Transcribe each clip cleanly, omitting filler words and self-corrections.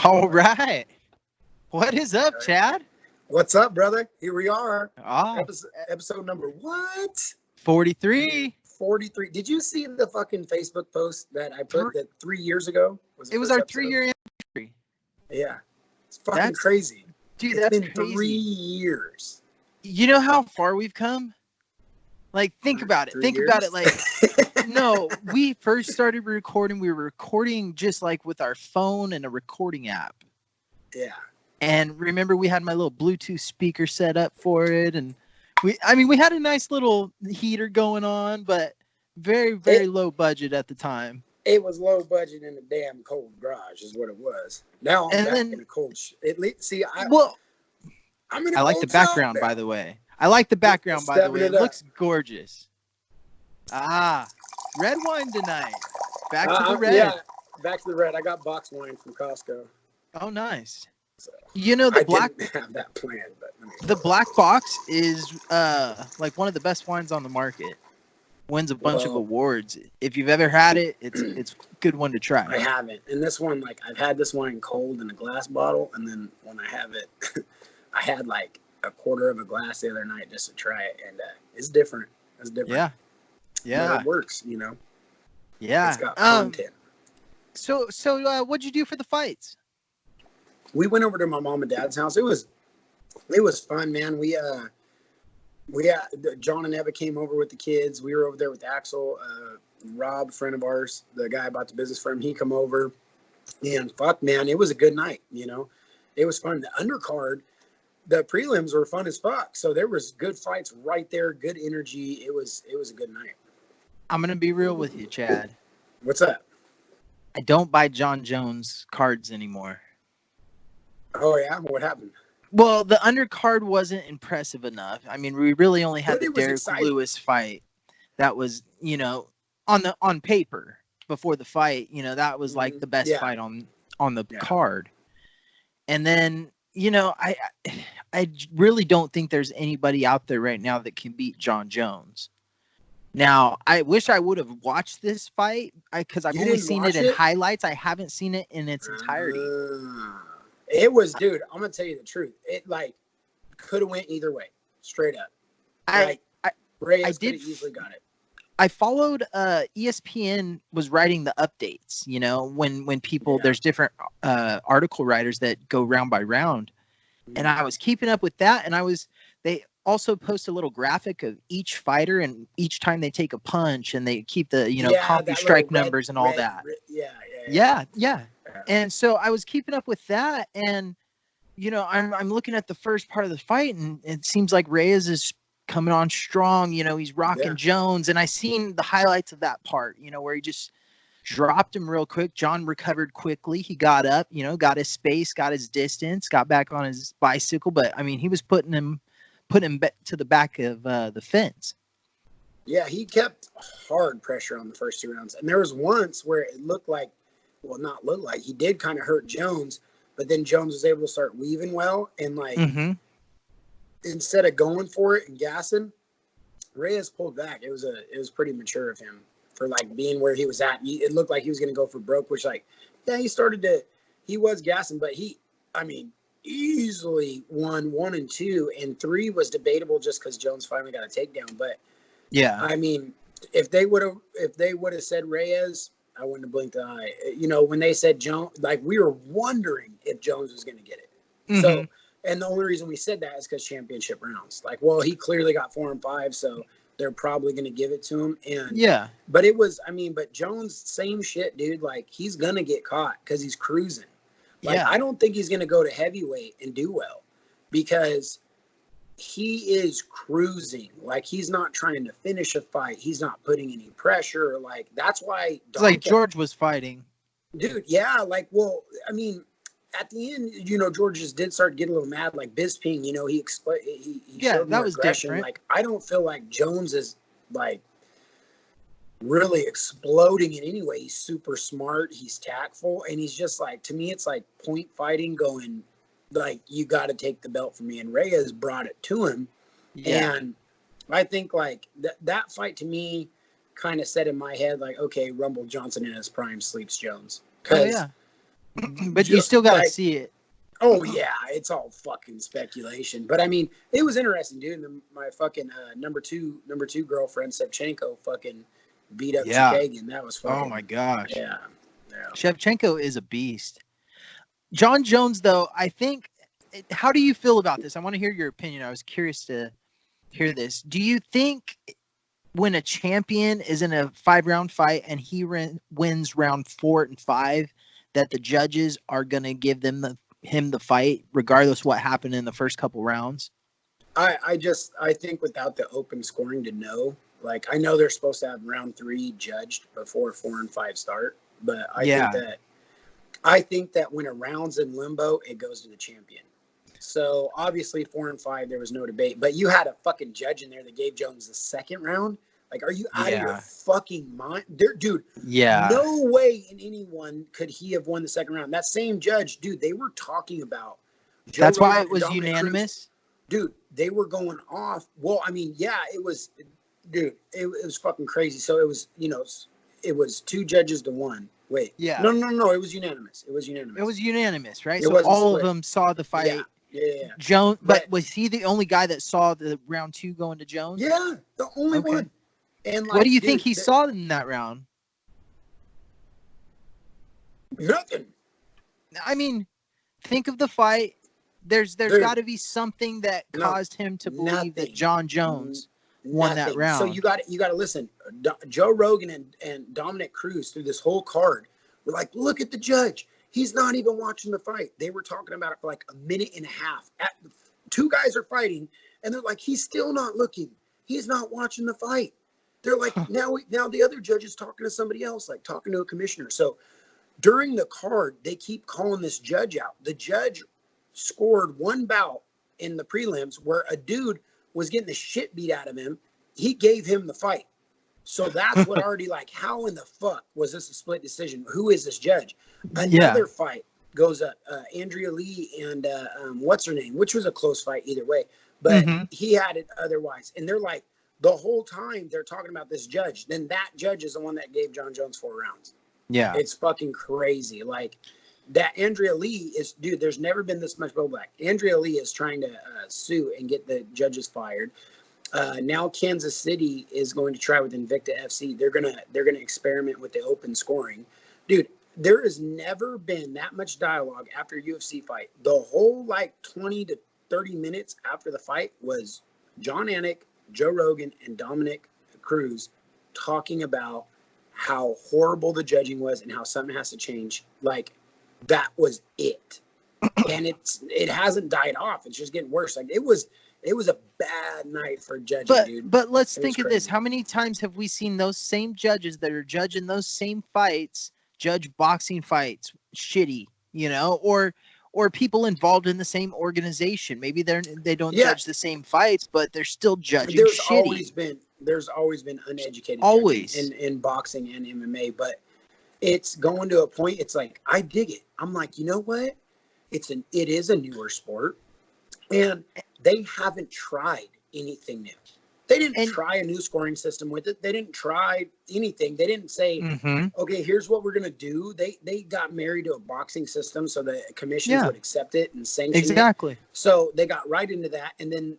All right. What is up, Chad? What's up, brother? Here we are. Ah, Episode number what? 43. 43. Did you see the fucking Facebook post that I put that 3 years ago? Was the It was first our episode? 3-year anniversary. Yeah. It's fucking That's crazy. Dude, It's that's been crazy. 3 years. You know how far we've come? Like, think about it. 3 Think years? about it. Like, no, we first started recording. We were recording just like with our phone and a recording app. Yeah. And remember, we had my little Bluetooth speaker set up for it, and we had a nice little heater going on, but very low budget at the time. It was low budget in a damn cold garage, is what it was. Now I'm back in a cold. At least, see, I'm in a I like cold the background, shop now. by the way. I like the background, by the way. It up. looks gorgeous. Ah, red wine tonight. Back to the red. Yeah, back to the red. I got box wine from Costco. Oh, nice. So, you know, the black didn't have that planned, but the black box is like one of the best wines on the market. Wins a bunch of awards. If you've ever had it, it's a good one to try. I haven't. And this one, like, I've had this wine cold in a glass bottle, and then when I have it, I had like a quarter of a glass the other night just to try it, and it's different. It's different. Yeah. But it works, you know. Yeah. It's got content. So what'd you do for the fights? We went over to my mom and dad's house. It was fun, man. We John and Eva came over with the kids. We were over there with Axel, Rob, friend of ours, the guy about the business for him. He come over, and fuck, man, it was a good night. You know, it was fun. The undercard, the prelims were fun as fuck. So there was good fights right there, good energy. It was a good night. I'm gonna be real with you, Chad. What's up? I don't buy John Jones cards anymore. Oh yeah, what happened? Well, the undercard wasn't impressive enough. I mean, we really only had the Derek Lewis fight. That was, you know, on paper before the fight. You know, that was like the best fight on the card. And then, you know, I really don't think there's anybody out there right now that can beat John Jones. Now, I wish I would have watched this fight because I've only seen it in highlights. I haven't seen it in its entirety. It was, dude, I'm going to tell you the truth. It, like, could have went either way, straight up. Reyes could have easily got it. I followed ESPN was writing the updates, you know, when people, there's different article writers that go round by round. And I was keeping up with that. And they also post a little graphic of each fighter and each time they take a punch, and they keep the, you know, CompuStrike numbers and all that. Yeah. And so I was keeping up with that, and you know, I'm looking at the first part of the fight, and it seems like Reyes is coming on strong. You know, he's rocking Jones, and I seen the highlights of that part. You know, where he just dropped him real quick. John recovered quickly. He got up. You know, got his space, got his distance, got back on his bicycle. But I mean, he was putting him to the back of the fence. Yeah, he kept hard pressure on the first 2 rounds, and there was once where it looked like. Well, not look like he did kind of hurt Jones, but then Jones was able to start weaving well, and like instead of going for it and gassing, Reyes pulled back. It was pretty mature of him for like being where he was at. It looked like he was going to go for broke, which he was gassing, but easily won 1 and 2, and 3 was debatable just because Jones finally got a takedown. But yeah, I mean, if they would have said Reyes, I wouldn't have blinked an eye. You know, when they said Jones, like we were wondering if Jones was going to get it. Mm-hmm. So, and the only reason we said that is because championship rounds. Like, well, he clearly got 4 and 5, so they're probably going to give it to him. And but it was, but Jones, same shit, dude. Like, he's going to get caught because he's cruising. Like, I don't think he's going to go to heavyweight and do well because he is cruising. Like, he's not trying to finish a fight. He's not putting any pressure. Like, that's why. It's like George was fighting. Dude, yeah. Like, well, I mean, at the end, you know, George just did start getting a little mad. Like, Bisping, you know, he showed more aggression. Different. Like, I don't feel like Jones is, like, really exploding in any way. He's super smart. He's tactful. And he's just, like, to me, it's like point fighting going, like, you got to take the belt from me. And Reyes brought it to him. Yeah. And I think, like, that fight to me kind of set in my head, like, okay, Rumble Johnson in his prime sleeps Jones. Oh, yeah. But you still got to like, see it. Oh yeah, it's all fucking speculation. But I mean, it was interesting, dude. My fucking number two girlfriend Shevchenko fucking beat up Chikagian. That was fucking. Oh my gosh. Yeah. Shevchenko is a beast. John Jones, though, I think. How do you feel about this? I want to hear your opinion. I was curious to hear this. Do you think when a champion is in a 5-round fight and he wins round 4 and 5, that the judges are going to give him the fight regardless what happened in the first couple rounds? I think without the open scoring to know, like, I know they're supposed to have round 3 judged before 4 and 5 start, but I think that when a round's in limbo, it goes to the champion. So obviously 4 and 5, there was no debate, but you had a fucking judge in there that gave Jones the second round. Like, are you out of your fucking mind? Dude, no way in anyone could he have won the second round. That same judge, dude, they were talking about Joe That's Rogan why it was Dominic unanimous? Cruz. Dude, they were going off. Well, I mean, yeah, it was, dude, it was fucking crazy. So it was, it was 2 judges to 1. Wait. Yeah. No, it was unanimous. It was unanimous, right? It so all of them saw the fight. Yeah. Jones, but was he the only guy that saw the round 2 going to Jones? Yeah, the only one. And like, what do you think he saw in that round? Nothing. I mean, think of the fight. There's got to be something that caused him to believe that John Jones won that round. So you got to listen. Joe Rogan and Dominic Cruz through this whole card were like, look at the judge. He's not even watching the fight. They were talking about it for like a minute and a half. 2 guys are fighting, and they're like, he's still not looking. He's not watching the fight. They're like, now the other judge is talking to somebody else, like talking to a commissioner. So during the card, they keep calling this judge out. The judge scored 1 bout in the prelims where a dude was getting the shit beat out of him. He gave him the fight. So that's what already, like, how in the fuck was this a split decision? Who is this judge? Another fight goes up. Andrea Lee and what's her name, which was a close fight either way. But he had it otherwise. And they're like, the whole time they're talking about this judge. Then that judge is the one that gave John Jones 4 rounds. Yeah. It's fucking crazy. Like, that Andrea Lee is, dude, there's never been this much blowback. Andrea Lee is trying to sue and get the judges fired. Now Kansas City is going to try with Invicta FC. They're gonna experiment with the open scoring. Dude, there has never been that much dialogue after a UFC fight. The whole, like, 20 to 30 minutes after the fight was John Anik, Joe Rogan, and Dominic Cruz talking about how horrible the judging was and how something has to change. Like, that was it. And it hasn't died off. It's just getting worse. Like, it was a bad night for judging, dude. But let's think of this. How many times have we seen those same judges that are judging those same fights judge boxing fights shitty, or people involved in the same organization? Maybe they don't judge the same fights, but they're still judging shitty. There's always been uneducated in boxing and MMA, but it's going to a point. It's like, I dig it. I'm like, you know what? It is a newer sport, and they haven't tried anything new. They didn't try a new scoring system with it. They didn't try anything. They didn't say, okay, here's what we're going to do. They got married to a boxing system so the commissions would accept it and sanction it. So they got right into that. And then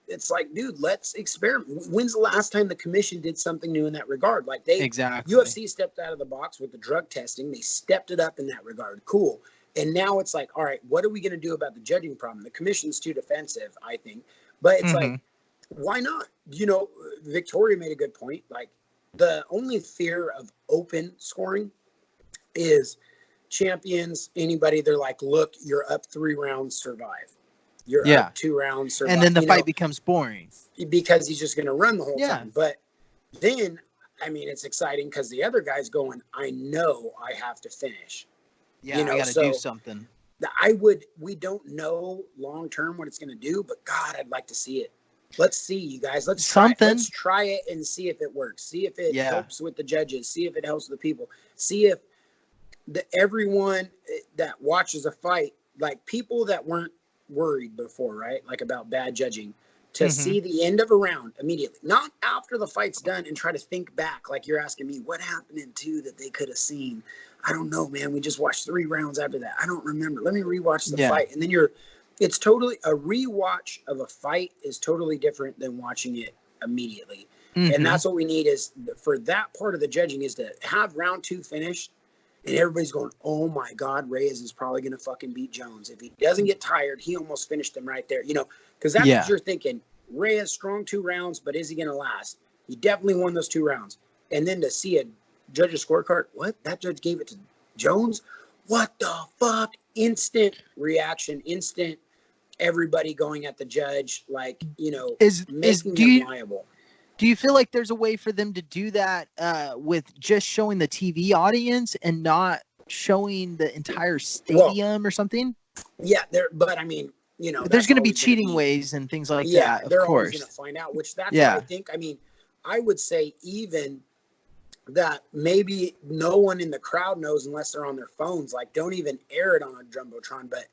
it's like, dude, let's experiment. When's the last time the commission did something new in that regard? Like, UFC stepped out of the box with the drug testing. They stepped it up in that regard. Cool. And now it's like, all right, what are we going to do about the judging problem? The commission's too defensive, I think. But it's like, why not? Victoria made a good point. Like, the only fear of open scoring is champions, anybody, they're like, look, you're up 3 rounds, survive. You're up 2 rounds, survive. And then the fight becomes boring. Because he's just going to run the whole time. But then, I mean, it's exciting because the other guy's going, I know I have to finish. Yeah, I got to do something. We don't know long term what it's going to do, but God, I'd like to see it. Let's see, you guys. Let's try it and see if it works. See if it helps with the judges. See if it helps the people. See if everyone that watches a fight, like people that weren't worried before, right? Like about bad judging. to see the end of a round immediately, not after the fight's done and try to think back like you're asking me what happened in 2 that they could have seen. I don't know, man. We just watched 3 rounds after that. I don't remember. Let me rewatch the fight. And then it's totally a rewatch of a fight is totally different than watching it immediately. And that's what we need is for that part of the judging is to have round 2 finished and everybody's going, oh my God, Reyes is probably going to fucking beat Jones. If he doesn't get tired, he almost finished him right there. You know, because that's what you're thinking. Reyes strong 2 rounds, but is he going to last? He definitely won those 2 rounds. And then to see a judge's scorecard, what? That judge gave it to Jones? What the fuck? Instant reaction, instant everybody going at the judge, like, you know, making him liable. Do you feel like there's a way for them to do that with just showing the TV audience and not showing the entire stadium or something? Yeah, but I mean, you know, there's going to be cheating ways and things like that. They're of course going to find out, which that's what I think. I mean, I would say even that maybe no one in the crowd knows unless they're on their phones. Like, don't even air it on a jumbotron, but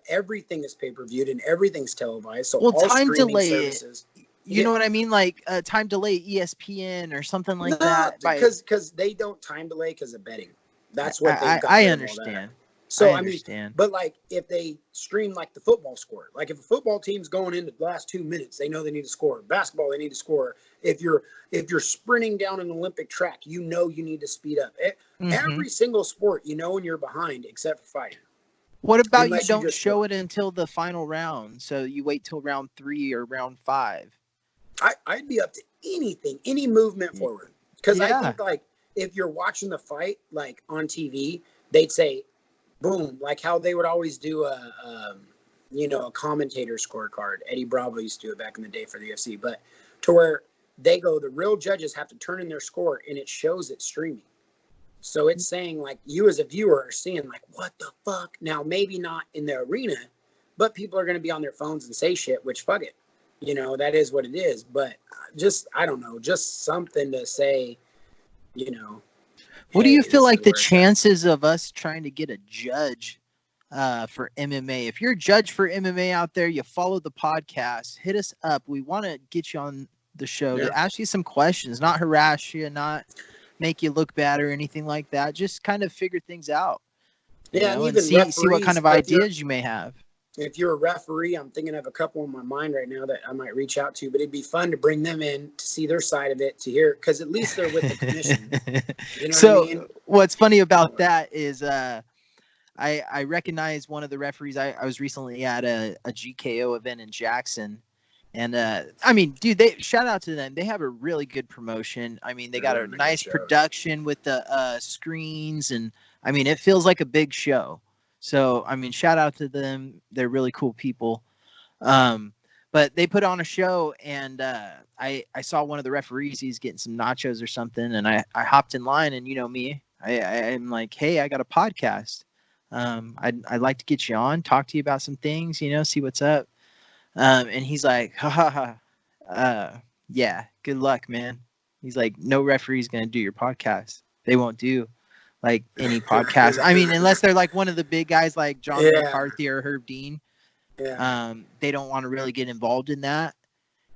everything is pay-per-viewed and everything's televised. So all time delay services. You know what I mean? Like time delay ESPN or something like that. Because they don't time delay because of betting. That's what they've got. I understand. So I understand. But like if they stream like the football score, like if a football team's going into the last 2 minutes, they know they need to score. Basketball, they need to score. If you're sprinting down an Olympic track, you know you need to speed up. Every single sport, you know when you're behind, except for fighting. What about unless you don't show it until the final round? So you wait till round 3 or round 5. I'd be up to anything, any movement forward. Because I think, like, if you're watching the fight, like, on TV, they'd say, boom, like how they would always do a commentator scorecard. Eddie Bravo used to do it back in the day for the UFC. But to where they go, the real judges have to turn in their score, and it shows it streaming. So it's saying, like, you as a viewer are seeing, like, what the fuck? Now, maybe not in the arena, but people are going to be on their phones and say shit, which, fuck it. You know, that is what it is. But just, I don't know, just something to say, you know. What do you feel like the chances of us trying to get a judge for MMA? If you're a judge for MMA out there, you follow the podcast, hit us up. We want to get you on the show to ask you some questions, not harass you, not make you look bad or anything like that. Just kind of figure things out. Yeah, and even see what kind of ideas you may have. If you're a referee, I'm thinking of a couple in my mind right now that I might reach out to, but it'd be fun to bring them in to see their side of it, to hear, because at least they're with the commission. You know what I mean? What's funny about that is I recognize one of the referees. I was recently at a GKO event in Jackson. And I mean, dude, shout out to them. They have a really good promotion. I mean, they got a nice production with the screens, and I mean, it feels like a big show. So, I mean, shout out to them. They're really cool people. But they put on a show, and I saw one of the referees. He's getting some nachos or something, and I hopped in line, and you know me, I'm like, hey, I got a podcast. I'd like to get you on, talk to you about some things, you know, see what's up. And he's like, yeah, good luck, man. He's like, no referee's going to do your podcast. They won't do like any podcast. I mean, unless they're like one of the big guys like John McCarthy or Herb Dean. Yeah. They don't want to really get involved in that.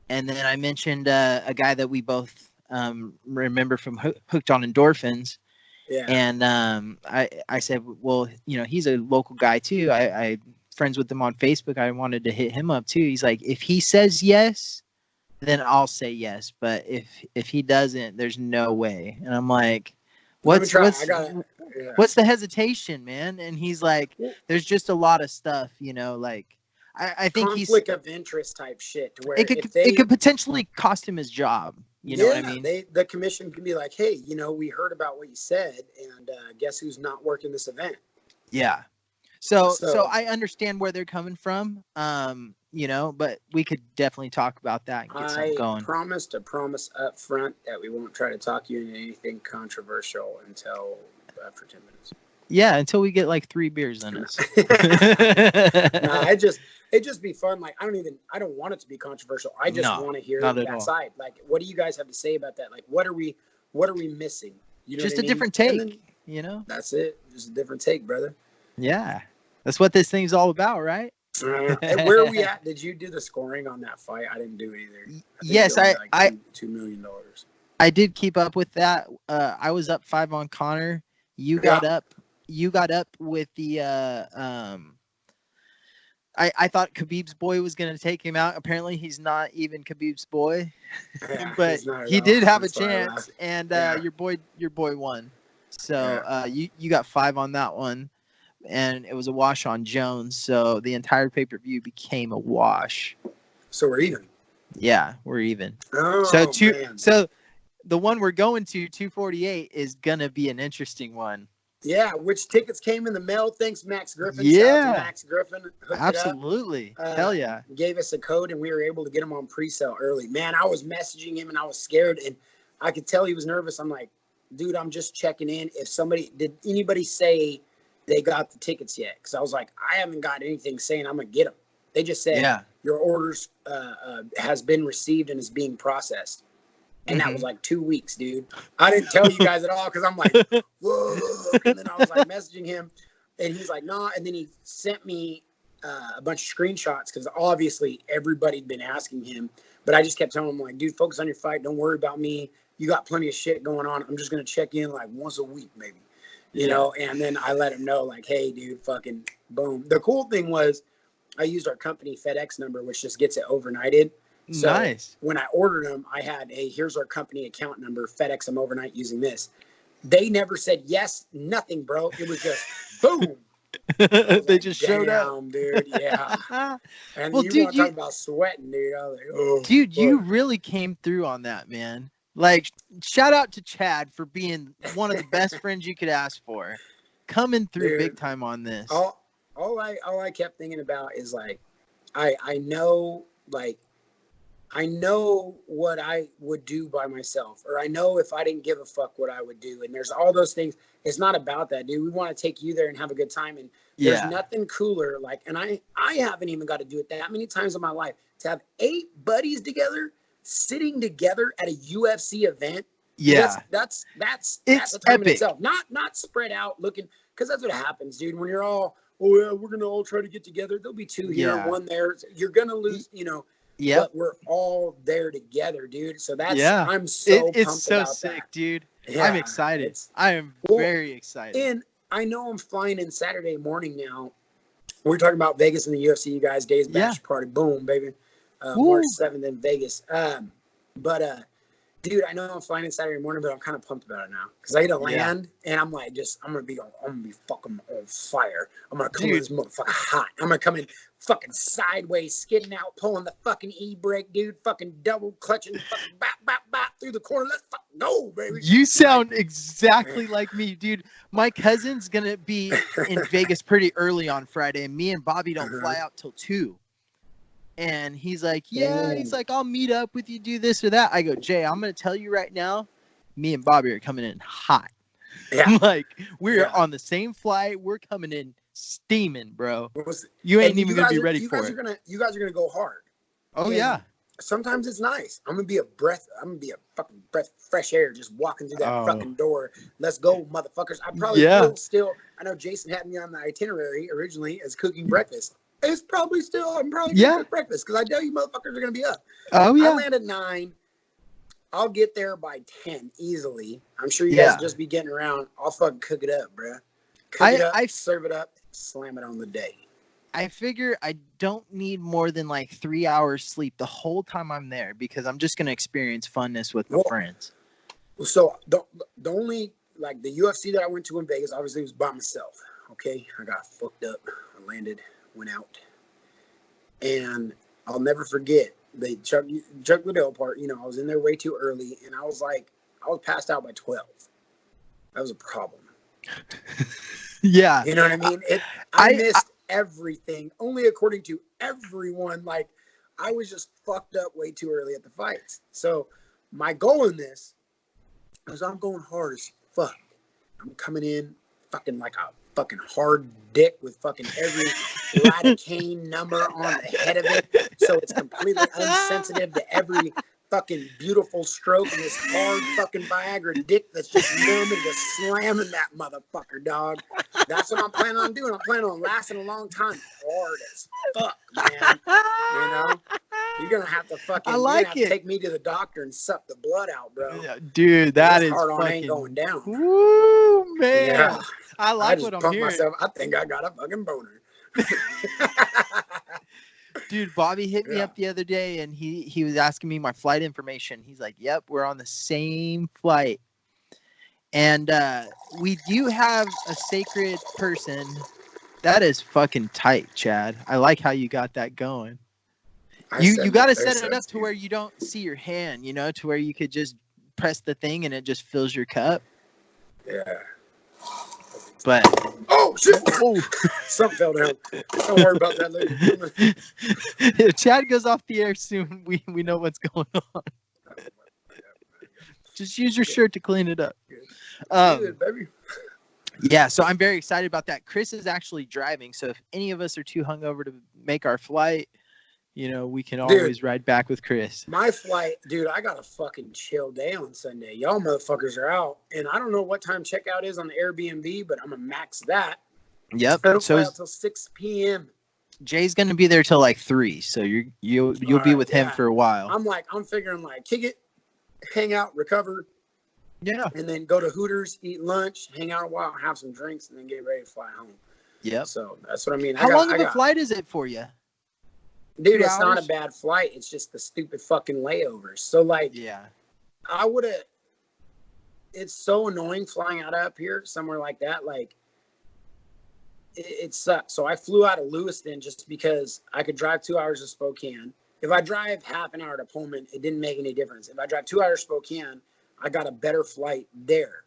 And then I mentioned a guy that we both remember from Hooked on Endorphins. Yeah. And I said, well, you know, he's a local guy too. I friends with him on Facebook. I wanted to hit him up too. He's like, if he says yes, then I'll say yes. But if he doesn't, there's no way. And I'm like, what's the hesitation, man? And he's like, there's just a lot of stuff, you know, like I think conflict of interest type shit to where it could potentially cost him his job. You know what I mean? The commission can be like, hey, you know, we heard about what you said, and guess who's not working this event? Yeah. So I understand where they're coming from, you know, but we could definitely talk about that and get something going. I promise up front that we won't try to talk you into anything controversial until after 10 minutes. Yeah, until we get like 3 beers in us. Nah, it'd just be fun. Like, I don't want it to be controversial. I just want to hear that side. Like, what do you guys have to say about that? Like, what are we missing? You know, just a different take, you know? That's it. Just a different take, brother. Yeah. That's what this thing's all about, right? Where are we at? Did you do the scoring on that fight? I didn't do it either. Yes, like $2 million. I did keep up with that. I was up 5 on Connor. You got up with the I thought Khabib's boy was gonna take him out. Apparently he's not even Khabib's boy. But he did have a chance, and your boy won. So you got 5 on that one. And it was a wash on Jones, so the entire pay-per-view became a wash. So we're even. Yeah, we're even. Oh, man. So the one we're going to, 248, is gonna be an interesting one. Yeah, which tickets came in the mail? Thanks, Max Griffin. Yeah, shout out to Max Griffin. Absolutely. Hell yeah. Gave us a code, and we were able to get them on pre-sale early. Man, I was messaging him, and I was scared, and I could tell he was nervous. I'm like, dude, I'm just checking in. Did anybody say they got the tickets yet? Because I was like, I haven't got anything saying I'm gonna get them. They just said your orders has been received and is being processed, and that was like 2 weeks, dude. I didn't tell you guys at all because I'm like, whoa. And then I was like messaging him, and he's like, nah. And then he sent me a bunch of screenshots because obviously everybody'd been asking him, but I just kept telling him like, dude, focus on your fight. Don't worry about me. You got plenty of shit going on. I'm just gonna check in like once a week, maybe. You know, and then I let him know, like, hey, dude, fucking boom. The cool thing was I used our company FedEx number, which just gets it overnighted. So nice. When I ordered them, I had, hey, here's our company account number, FedEx them overnight using this. They never said yes, nothing, bro. It was just boom. They just showed up. Dude, yeah. And well, you want to talk about sweating, dude. I was like, oh. Dude, you really came through on that, man. Like, shout out to Chad for being one of the best friends you could ask for. Coming through big time on this. All I kept thinking about is like, I know what I would do by myself, or I know if I didn't give a fuck what I would do. And there's all those things. It's not about that, dude. We want to take you there and have a good time. And there's nothing cooler. Like, and I haven't even got to do it that many times in my life to have 8 buddies together sitting together at a UFC event. Yeah, that's a time in itself. Not spread out looking, because that's what happens, dude. When you're all, oh yeah, we're gonna all try to get together. There'll be 2 here, 1 there. You're gonna lose, you know. Yeah, but we're all there together, dude. So that's I'm so it's pumped so about sick, that. dude. Yeah, I'm excited. I am very excited. And I know I'm flying in Saturday morning now. We're talking about Vegas and the UFC, you guys. Days bash party, boom, baby. March 7th in Vegas. Dude, I know I'm flying in Saturday morning, but I'm kind of pumped about it now because I get to land and I'm like, I'm gonna be fucking on fire. I'm gonna come in this motherfucker hot. I'm gonna come in fucking sideways, skidding out, pulling the fucking e-brake, dude. Fucking double clutching, fucking bop through the corner. Let's fucking go, baby. You sound exactly like me, dude. My cousin's gonna be in Vegas pretty early on Friday, and me and Bobby don't fly out till 2. And he's like, he's like, I'll meet up with you, do this or that. I go, Jay, I'm going to tell you right now, me and Bobby are coming in hot. Yeah. Like, we're on the same flight. We're coming in steaming, bro. You ain't even going to be ready for it. You guys are going to go hard. Oh, yeah. Sometimes it's nice. I'm going to be a fucking breath of fresh air just walking through that fucking door. Let's go, motherfuckers. I probably I know Jason had me on the itinerary originally as cooking breakfast. It's probably I'm probably going to cook breakfast because I know you motherfuckers are going to be up. Oh, yeah. I land at 9. I'll get there by 10 easily. I'm sure you guys will just be getting around. I'll fucking cook it up, bro. Cook it up, serve it up, slam it on the day. I figure I don't need more than like 3 hours sleep the whole time I'm there because I'm just going to experience funness with my friends. So the only, like, the UFC that I went to in Vegas, obviously, was by myself. Okay? I got fucked up. I landed, went out, and I'll never forget the Chuck Liddell part. You know, I was in there way too early, and I was passed out by 12. That was a problem. Yeah, you know what I mean. I missed everything, only according to everyone. Like, I was just fucked up way too early at the fights. So my goal in this is I'm going hard as fuck. I'm coming in fucking like a fucking hard dick with fucking every lidocaine number on the head of it, so it's completely unsensitive to every fucking beautiful stroke and this hard fucking Viagra dick that's just numb and just slamming that motherfucker, dog. That's what I'm planning on doing. I'm planning on lasting a long time. Hard as fuck, man. You know? You're gonna have to fucking take me to the doctor and suck the blood out, bro. Yeah, dude, that is hard on fucking... ain't going down. Woo, man. Yeah. I like what I'm hearing. Myself. I think I got a fucking boner. Dude, Bobby hit me up the other day and he was asking me my flight information. He's like, yep, we're on the same flight. And we do have a sacred person. That is fucking tight, Chad. I like how you got that going. You got to set it up to where you don't see your hand, you know, to where you could just press the thing and it just fills your cup. Yeah. But oh shit! Oh, something fell down. Don't worry about that later. If Chad goes off the air soon, we know what's going on. Just use your shirt to clean it up. Good, baby. Yeah, so I'm very excited about that. Chris is actually driving, so if any of us are too hungover to make our flight, you know, we can always ride back with Chris. My flight, dude, I got a fucking chill day on Sunday. Y'all motherfuckers are out. And I don't know what time checkout is on the Airbnb, but I'm going to max that. Yep. So until 6 p.m. Jay's going to be there till like 3, so you'll be with him for a while. I'm figuring like kick it, hang out, recover. Yeah. And then go to Hooters, eat lunch, hang out a while, have some drinks, and then get ready to fly home. Yep. So that's what I mean. How long of a flight is it for you? Dude, it's not a bad flight. It's just the stupid fucking layovers. So, like, I would have. It's so annoying flying out of up here, somewhere like that. Like, it sucks. So, I flew out of Lewiston just because I could drive 2 hours to Spokane. If I drive half an hour to Pullman, it didn't make any difference. If I drive 2 hours to Spokane, I got a better flight there.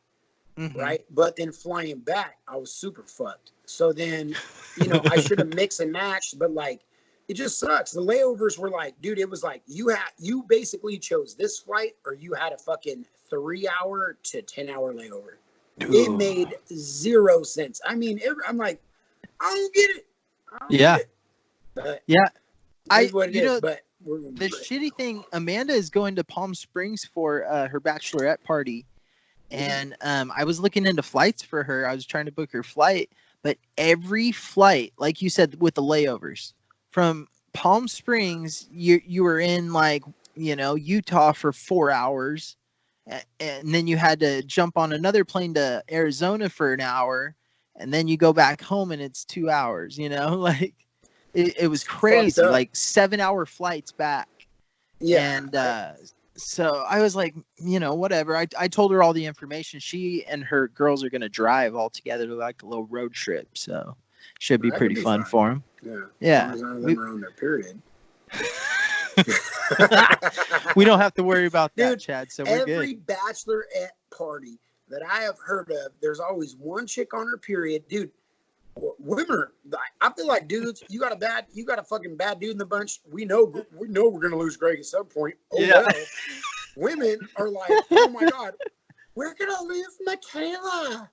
Mm-hmm. Right. But then flying back, I was super fucked. So then, you know, I should have mixed and matched, but like, it just sucks. The layovers were like, dude, it was like you basically chose this flight or you had a fucking 3-hour to 10-hour layover. Ooh. It made zero sense. I mean, I'm like, I don't get it. Get it. But the shitty thing, Amanda is going to Palm Springs for her bachelorette party. And I was looking into flights for her. I was trying to book her flight, but every flight, like you said, with the layovers, from Palm Springs, you were in like, you know, Utah for 4 hours, and then you had to jump on another plane to Arizona for an hour, and then you go back home and it's 2 hours, you know, like it was crazy, like 7-hour flights back. Yeah. And so I was like, you know, whatever. I told her all the information. She and her girls are going to drive all together to like a little road trip. So should be pretty fun for them. Yeah. As long as none of them are on their period. We don't have to worry about that, dude, Chad. So we're good. Every bachelorette party that I have heard of, there's always one chick on her period. Dude, women, I feel like dudes, you got a fucking bad dude in the bunch. We know we're gonna lose Greg at some point. Oh yeah. Well. Women are like, oh my God, we're gonna lose Michaela.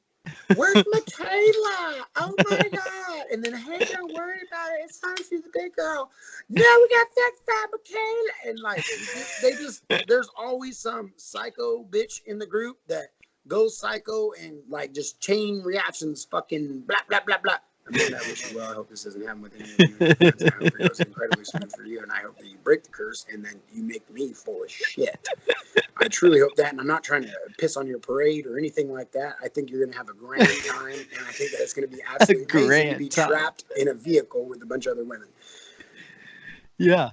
Where's Michaela? Oh my God. And then, hey, don't worry about it. It's time she's a big girl. No, we got sex by Michaela. And like, there's always some psycho bitch in the group that goes psycho and like just chain reactions, fucking blah, blah, blah, blah. I mean, I wish you well. I hope this doesn't happen with any of you. I hope it goes incredibly smooth for you, and I hope that you break the curse and then you make me full of shit. I truly hope that, and I'm not trying to piss on your parade or anything like that. I think you're going to have a grand time, and I think that it's going to be absolutely amazing to be trapped in a vehicle with a bunch of other women. Yeah.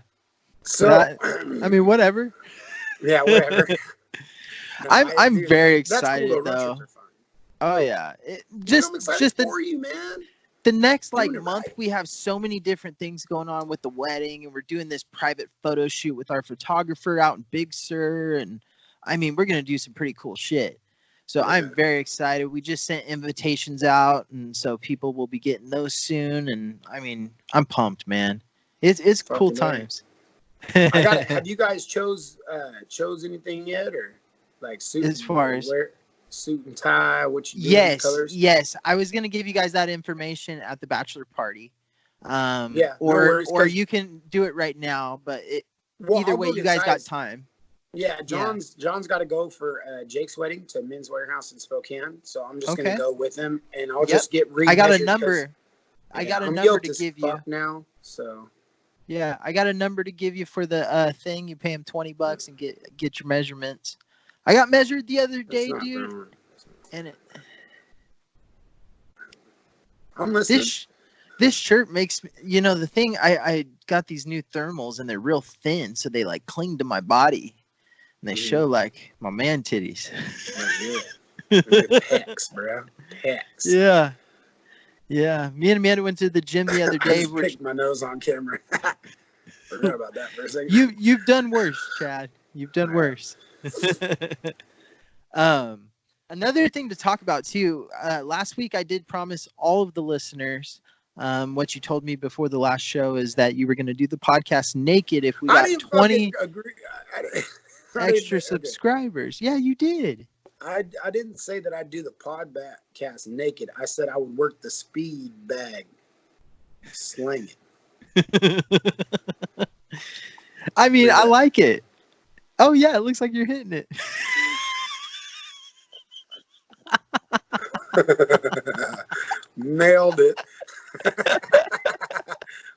So, I mean, whatever. Yeah, whatever. No, I'm very excited cool, though. Oh yeah, just for you, man. The next like month, we have so many different things going on with the wedding, and we're doing this private photo shoot with our photographer out in Big Sur, and I mean, we're gonna do some pretty cool shit. So I'm very excited. We just sent invitations out, and so people will be getting those soon. And I mean, I'm pumped, man. It's cool times. Have you guys chose anything yet, or like suit? As far as suit and tie, what you do? Yes. I was gonna give you guys that information at the bachelor party. No or you can do it right now. But either way, you guys got time. Yeah, John's got to go for Jake's wedding to Men's Warehouse in Spokane, so I'm just gonna go with him, and I'll just get I got a number. I got a I'm number to give you now. So yeah, I got a number to give you for the thing. You pay him $20 and get your measurements. I got measured the other day, dude, and I'm listening. This shirt makes me, the thing. I got these new thermals and they're real thin, so they like cling to my body. And they show like my man titties. Pecs, bro. Pecs. Yeah. Yeah. Me and Amanda went to the gym the other day. I just picked my nose on camera. Forgot about that for a second. You've done worse, Chad. You've done worse. Another thing to talk about too. Last week I did promise all of the listeners. What you told me before the last show is that you were going to do the podcast naked if we got 20 extra subscribers. Yeah, you did. I didn't say that I'd do the podcast naked. I said I would work the speed bag. Slang it. I mean, I like it. Oh, yeah, it looks like you're hitting it. Nailed it.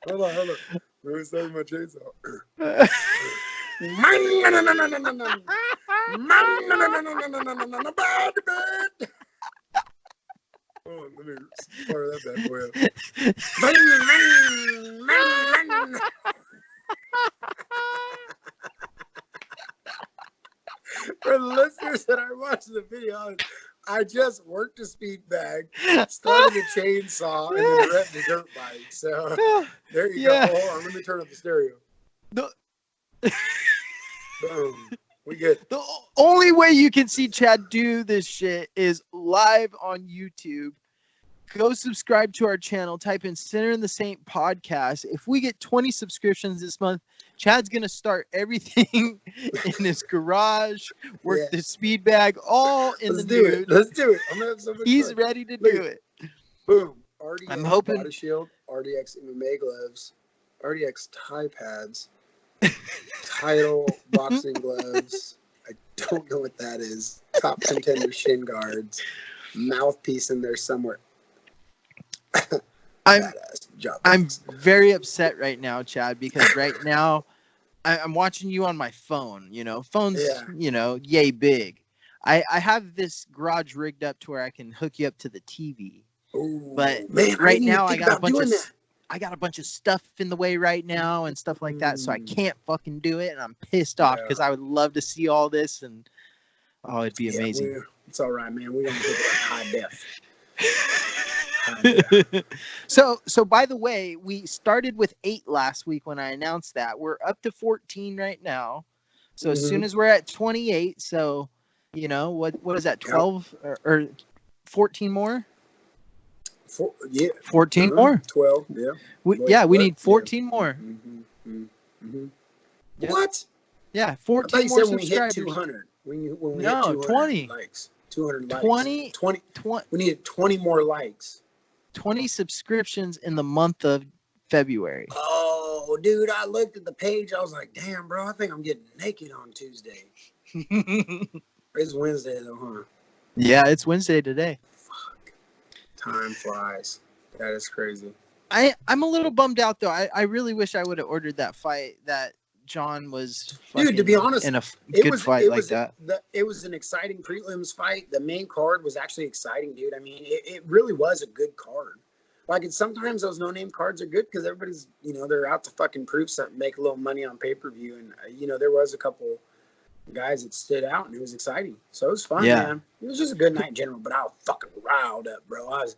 Hold on. Let me start my chainsaw. Oh, let me fire that bad boy up. For the listeners that are watching the video, I just worked a speed bag, started a chainsaw, and then wrecked a dirt bike. So there you go. Hold on, let me turn up the stereo. Boom. We good. The only way you can see Chad do this shit is live on YouTube. Go subscribe to our channel. Type in Center in the Saint podcast. If we get 20 subscriptions this month, Chad's going to start everything in his garage, work the speed bag, all in the nude. Let's do it. I'm going to have so much He's fun. ready to do it. Boom. RDX I'm hoping. Body Shield, RDX MMA gloves, RDX tie pads, Title boxing gloves. I don't know what that is. Top Contender shin guards, mouthpiece in there somewhere. I'm very upset right now, Chad, because right now I'm watching you on my phone. Phone's yay big. I have this garage rigged up to where I can hook you up to the TV. Ooh, but man, right now I got a bunch of stuff in the way right now and stuff like that, so I can't fucking do it, and I'm pissed off because I would love to see all this, and it'd be amazing. It's all right, man. We're gonna get high def. So by the way, we started with 8 last week when I announced that. We're up to 14 right now. So as soon as we're at 28, so what is that, 12 or 14 more? 14 more. 12. Yeah. We need 14 more. Yep. What? Yeah, 14 more when subscribers. We hit 200. When we hit 200 20 likes. 200 likes. 20. We needed 20 more likes. 20 subscriptions in the month of February. Oh, dude, I looked at the page. I was like, damn, bro, I think I'm getting naked on Tuesday. It's Wednesday, though, huh? Yeah, it's Wednesday today. Fuck. Time flies. That is crazy. I'm a little bummed out, though. I really wish I would have ordered that fight that John was dude, to be honest, in a good fight like that. It was an exciting prelims fight. The main card was actually exciting, dude. I mean, it really was a good card. Like, sometimes those no-name cards are good because everybody's, they're out to fucking prove something, make a little money on pay-per-view. And, there was a couple guys that stood out, and it was exciting. So it was fun, man. It was just a good night in general, but I was fucking riled up, bro. I'm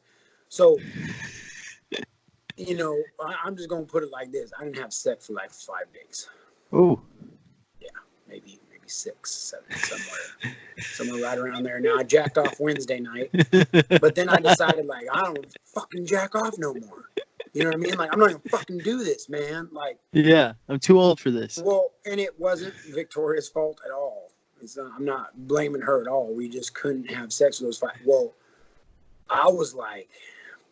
just going to put it like this. I didn't have sex for like 5 days. Oh, yeah, maybe 6, 7, somewhere right around there. Now I jacked off Wednesday night, but then I decided like I don't fucking jack off no more. You know what I mean? Like I'm not gonna fucking do this, man. Like I'm too old for this. Well, and it wasn't Victoria's fault at all. I'm not blaming her at all. We just couldn't have sex with those 5. Well, I was like,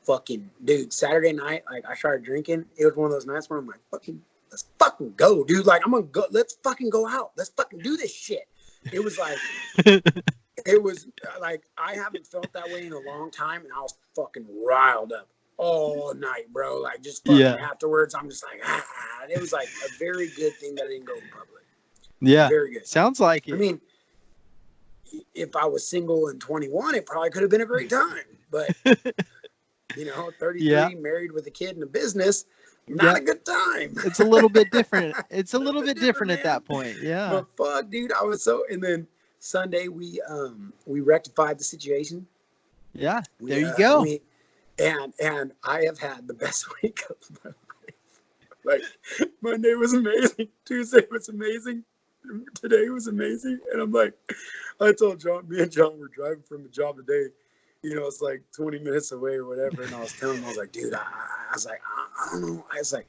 fucking dude. Saturday night, like I started drinking. It was one of those nights where I'm like, fucking let's fucking go, dude. Like, I'm gonna go. Let's fucking go out. Let's fucking do this shit. It was like, I haven't felt that way in a long time, and I was fucking riled up all night, bro. Like, just fucking afterwards, I'm just like, and it was like a very good thing that I didn't go in public. Yeah. Very good. Sounds like it. I mean, if I was single and 21, it probably could have been a great time. But, 33, married with a kid and a business, not a good time. It's a little bit different. It's a little bit different at that point. Yeah. But fuck, dude, I was so. And then Sunday we rectified the situation. Yeah. There you go. And I have had the best week of my life. Like, Monday was amazing. Tuesday was amazing. Today was amazing. And I'm like, I told John, me and John were driving from the job today. It's like 20 minutes away or whatever. And I was telling him, I was like, dude, I was like, I don't know. I was like,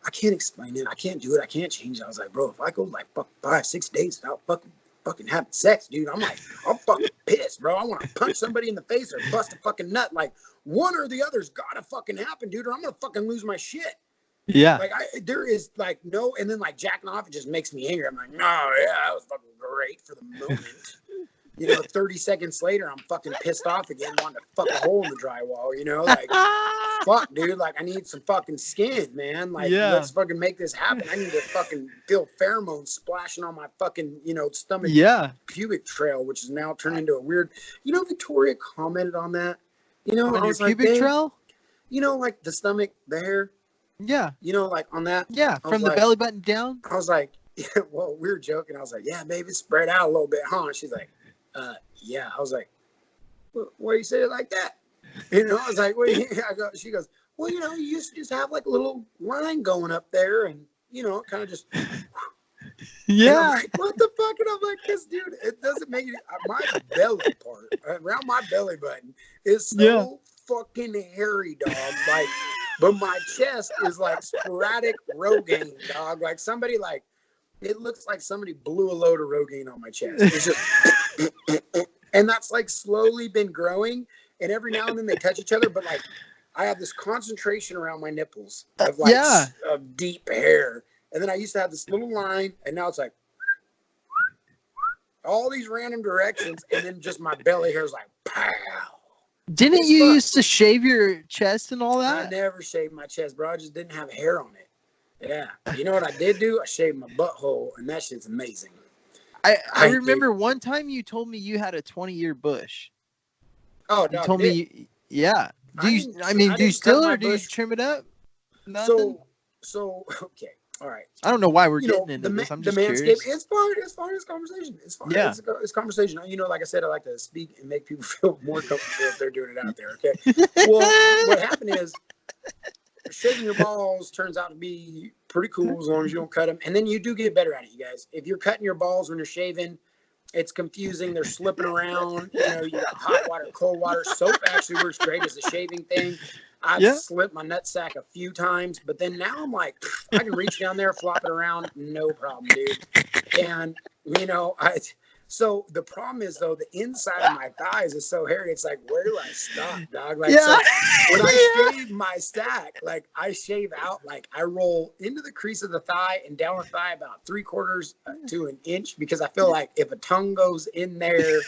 I can't explain it. I can't do it. I can't change it. I was like, bro, if I go like 5-6 days without fucking having sex, dude, I'm fucking pissed, bro. I want to punch somebody in the face or bust a fucking nut. Like, one or the other's gotta fucking happen, dude, or I'm gonna fucking lose my shit. Yeah. Like, there is like no, and then like jacking off, it just makes me angry. I'm like, no, yeah, that was fucking great for the moment. 30 seconds later, I'm fucking pissed off again, wanting to fuck a hole in the drywall, like, fuck, dude, like, I need some fucking skin, man. Like, let's fucking make this happen. I need to fucking feel pheromones splashing on my fucking, stomach pubic trail, which is now turned into a weird, Victoria commented on that. On your pubic trail? Like the stomach, the hair. Yeah. Like on that. Yeah, from the belly button down. I was like, well, we were joking. I was like, yeah, maybe spread out a little bit, huh? And she's like, yeah. I was like, why you say it like that? I was like, wait. She goes, well, you used to just have like a little line going up there, and kind of just. Yeah. I'm like, what the fuck? And I'm like, because, dude, it doesn't make it. My belly part around my belly button is so fucking hairy, dog. Like, but my chest is like sporadic Rogaine, dog. Like, somebody like. It looks like somebody blew a load of Rogaine on my chest. It's just, and that's like slowly been growing. And every now and then they touch each other, but like I have this concentration around my nipples of like of deep hair. And then I used to have this little line, and now it's like all these random directions, and then just my belly hair is like pow. Didn't you used to shave your chest and all that? I never shaved my chest, bro. I just didn't have hair on it. Yeah. You know what I did do? I shaved my butthole, and that shit's amazing. I remember one time you told me you had a 20-year bush. Oh, you told me, yeah. Do you still, or do you trim it up? Nothing? So okay. All right. I don't know why we're getting into this. I'm just curious. It's fine. It's fine. It's conversation. It's fine. Yeah. It's conversation. Like I said, I like to speak and make people feel more comfortable if they're doing it out there. Okay. Well, what happened is, shaving your balls turns out to be pretty cool as long as you don't cut them. And then you do get better at it, you guys. If you're cutting your balls when you're shaving, it's confusing. They're slipping around. You got hot water, cold water. Soap actually works great as a shaving thing. I've slipped my nutsack a few times, but then now I'm like, I can reach down there, flop it around, no problem, dude. And, so the problem is, though, the inside of my thighs is so hairy. It's like, where do I stop, dog? Like, so when I shave my stack, like, I shave out, like, I roll into the crease of the thigh and down the thigh about 3/4 to an inch, because I feel like if a tongue goes in there,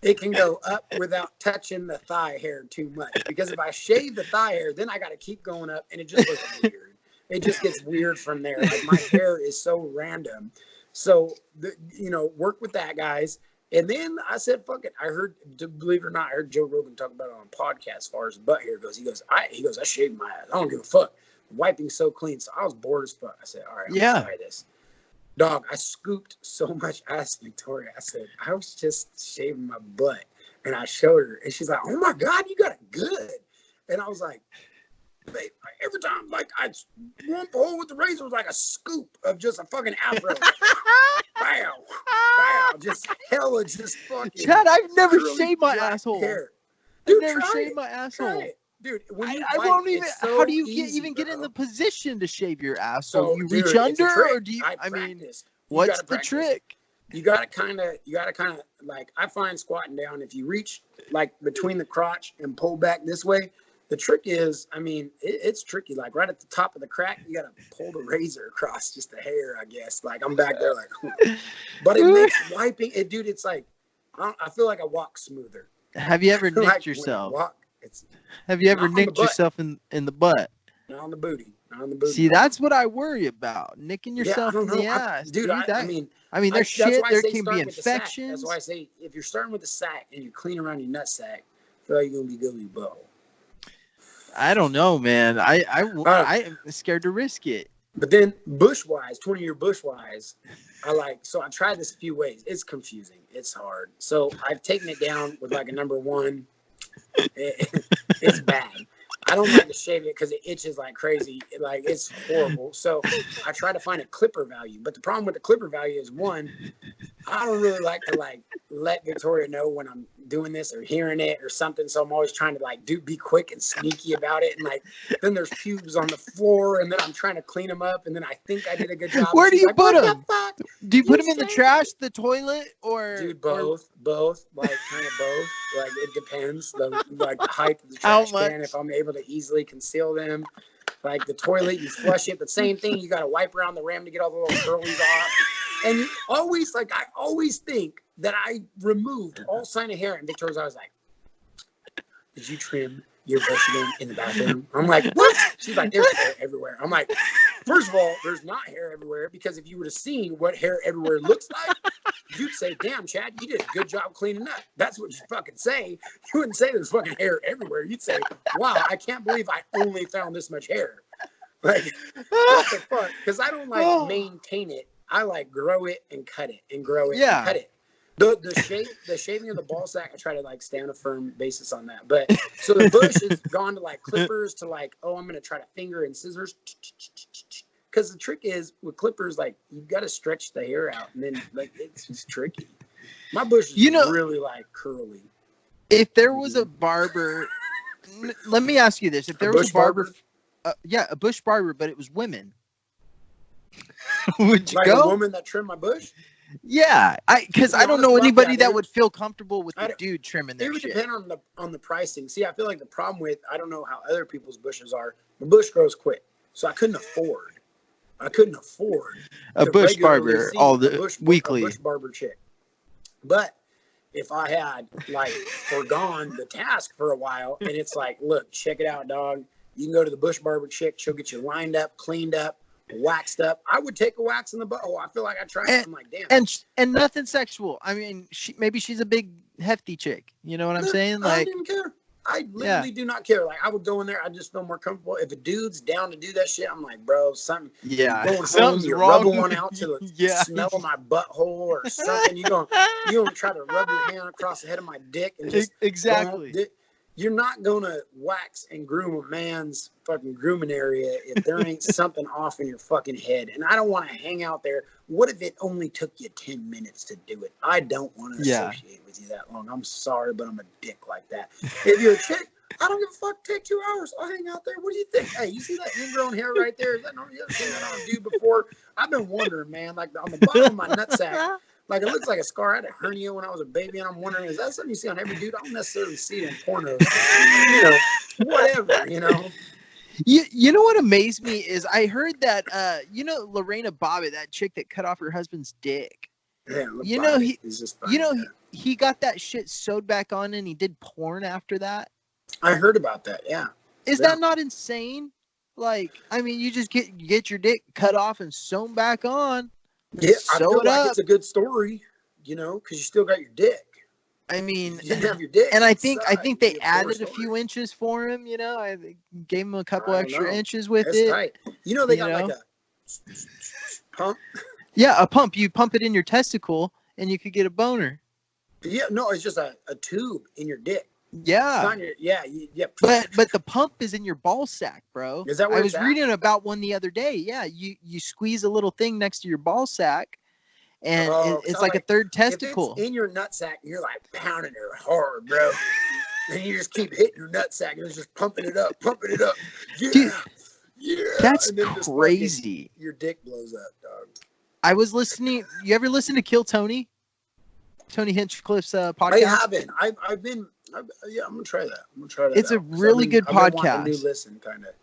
it can go up without touching the thigh hair too much. Because if I shave the thigh hair, then I got to keep going up, and it just looks weird. It just gets weird from there. Like, my hair is so random. So, work with that, guys. And then I said, fuck it. I heard, believe it or not, I heard Joe Rogan talk about it on a podcast as far as butt hair goes. He goes, I shaved my ass. I don't give a fuck. Wiping so clean. So I was bored as fuck. I said, all right, I'm gonna try this. Dog, I scooped so much ass, Victoria. I said, I was just shaving my butt. And I showed her. And she's like, oh my God, you got it good. And I was like, babe, every time, like, I one hole with the razor was like a scoop of just a fucking afro. Bow, bow, just hella, just fucking. Chad, I've never shaved my asshole. Dude, I've never shaved my asshole. Dude, when you I won't even. so how do you easy, get in the position to shave your So, asshole? You dude, reach under, or do you? I mean, what's the trick? You gotta kind of like, I find squatting down. If you reach like between the crotch and pull back this way, The trick is, I mean, it's tricky. Like right at the top of the crack, you got to pull the razor across just the hair, I guess. Like I'm back there like, but it makes wiping it, dude. It's like, I feel like I walk smoother. Have you ever nicked Like, yourself? Have you ever nicked yourself in the butt? Not on the booty. Not on the booty. See, that's what I worry about. Nicking yourself in the ass. Dude, I mean, there's shit. There can be infections. That's why I say if you're starting with the sack and you're clean around your nut sack, I feel like you're going to be good with your butthole. I don't know, man. I am scared to risk it. But then bushwise, 20-year bushwise, I tried this a few ways. It's confusing. It's hard. So I've taken it down with like a number 1. It's bad. I don't like to shave it because it itches like crazy. Like it's horrible. So I try to find a clipper value. But the problem with the clipper value is, one, I don't really like to let Victoria know when I'm doing this or hearing it or something. So I'm always trying to be quick and sneaky about it. And then there's pubes on the floor, and then I'm trying to clean them up, and then I think I did a good job. Where do you put them? Do you put them in the trash, the toilet, or? Dude, both, like kind of both. Like it depends. The height of the trash can. If I'm able to easily conceal them, like the toilet, you flush it. The same thing. You got to wipe around the rim to get all the little curlies off. And you always, I always think that I removed all sign of hair. And Victoria's always like, did you trim your brush again in the bathroom? I'm like, what? She's like, there's hair everywhere. I'm like, first of all, there's not hair everywhere, because if you would have seen what hair everywhere looks like, you'd say, damn, Chad, you did a good job cleaning up. That's what you fucking say. You wouldn't say there's fucking hair everywhere. You'd say, wow, I can't believe I only found this much hair. Like, what the fuck? Because I don't maintain it. I grow it and cut it and grow it and cut it. The shaving of the ball sack, I try to stay on a firm basis on that. But so the bush has gone to clippers to I'm gonna try to finger and scissors. Because the trick is with clippers, you've got to stretch the hair out, and then it's just tricky. My bush is really curly. If there was a barber, let me ask you this: if there was a barber, a bush barber, but it was women. Would you go? A woman that trimmed my bush? Yeah, because I don't know anybody that would feel comfortable with the dude trimming their shit. It would depend on the pricing. See, I feel like the problem with, I don't know how other people's bushes are. The bush grows quick, so I couldn't afford a bush barber weekly. A bush barber chick. But if I had forgone the task for a while, and it's look, check it out, dog. You can go to the bush barber chick. She'll get you lined up, cleaned up, waxed up. I would take a wax in the butt. Oh, I feel like I tried. I'm like, damn. And nothing sexual. I mean, maybe she's a big hefty chick. You know what I'm saying? I don't even care. I literally do not care. I would go in there. I just feel more comfortable. If a dude's down to do that shit, I'm like, bro, something. Yeah. Going home, you're rubbing one out to smell my butthole or something. You gonna try to rub your hand across the head of my dick and just exactly. You're not gonna wax and groom a man's fucking grooming area if there ain't something off in your fucking head. And I don't want to hang out there. What if it only took you 10 minutes to do it? I don't want to associate with you that long. I'm sorry, but I'm a dick like that. If you're a chick, I don't give a fuck. Take 2 hours. I'll hang out there. What do you think? Hey, you see that ingrown hair right there? Is that no? You ever seen that on a dude before? I've been wondering, man. On the bottom of my nutsack. It looks like a scar. I had a hernia when I was a baby, and I'm wondering, is that something you see on every dude? I don't necessarily see it in pornos. Whatever. You know what amazed me is I heard that Lorena Bobbit, that chick that cut off her husband's dick. Yeah, he got that shit sewed back on, and he did porn after that. I heard about that. Yeah. Is that not insane? You just get your dick cut off and sewn back on. Yeah, I feel like it's a good story, because you still got your dick. I mean, you didn't have your dick. And I think they added a few inches for him. I gave him a couple extra inches with it. That's tight. They got a pump. Yeah, a pump. You pump it in your testicle, and you could get a boner. Yeah, no, it's just a tube in your dick. Yeah. But the pump is in your ball sack, bro. Is that where I was reading about one the other day. Yeah, you squeeze a little thing next to your ball sack, and it's like a third testicle. If it's in your nutsack, you're pounding it hard, bro. And you just keep hitting your nutsack, and it's just pumping it up. Yeah, dude, yeah. That's crazy. Your dick blows up, dog. I was listening. You ever listen to Kill Tony? Tony Hinchcliffe's podcast? I haven't. I've been Yeah, I'm gonna try that. I'm gonna try that. It's out, a really good podcast. A new listen, kind of.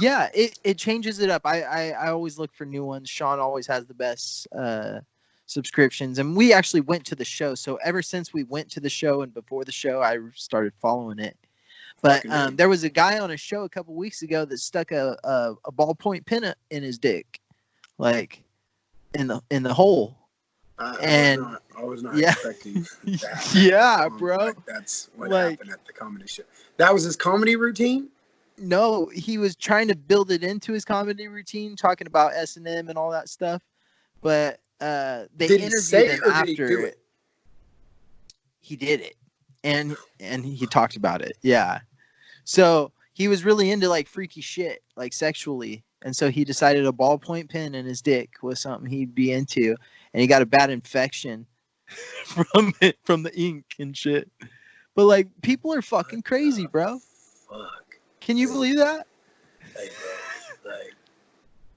Yeah, it changes it up. I always look for new ones. Sean always has the best subscriptions, and we actually went to the show. So ever since we went to the show and before the show, I started following it. But there was a guy on a show a couple weeks ago that stuck a ballpoint pen in his dick, like in the hole. I was not expecting that. Yeah, bro. Like, that's what happened at the comedy show. That was his comedy routine? No, he was trying to build it into his comedy routine, talking about S&M and all that stuff. But they interviewed him after. Did he do it? He did it, and he talked about it. Yeah, so he was really into like freaky shit, like sexually, and so he decided a ballpoint pen in his dick was something he'd be into, and he got a bad infection from it, from the ink and shit. But like, people are fucking crazy, bro. Fuck. Can you believe that? Like, bro, like,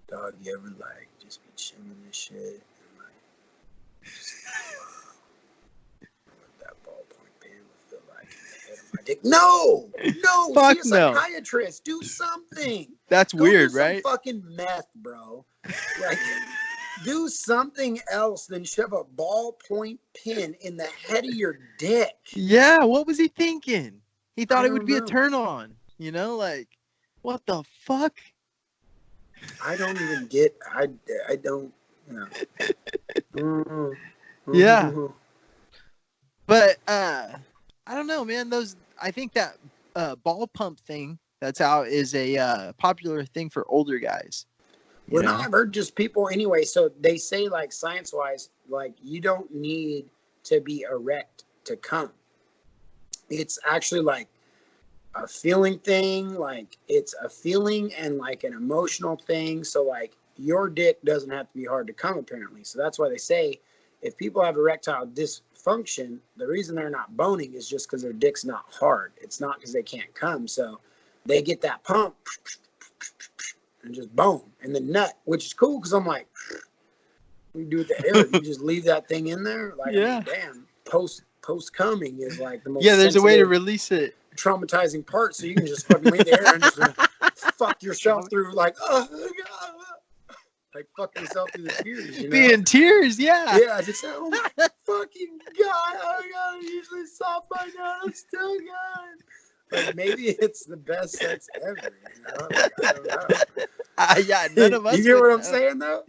dog, you ever like just be chilling this shit and like, just, what that ballpoint pen would feel like in the head of my dick? No, fuck see a psychiatrist. Do something. That's weird, do some right? Fucking meth, bro. Like, do something else than shove a ballpoint pen in the head of your dick. Yeah, what was he thinking? He thought it would be a turn on. You know, like, what the fuck? I don't even get. I don't. You know. Yeah. But I don't know, man. I think that ball pump thing that's out is a popular thing for older guys. Well, no, I've heard just people anyway. So they say, like, science-wise, like, you don't need to be erect to come. It's actually like a feeling thing, like it's a feeling and like an emotional thing. So like your dick doesn't have to be hard to come, apparently. So that's why they say if people have erectile dysfunction, the reason they're not boning is just because their dick's not hard. It's not because they can't come. So they get that pump and just bone and the nut, which is cool because I'm like, we do with the hair. You just leave that thing in there. Like, I mean, damn, post coming is like the most. Yeah, there's a way to release it. Traumatizing part, so you can just fucking leave the hair and just fuck yourself through, like, like fuck yourself through the tears, you know? Be in tears, yeah. Yeah, just oh my fucking god, I gotta usually soft by now, I'm still good. Like maybe it's the best sex ever, you know? Like, I don't know. Yeah, none of us. You hear what I'm saying though?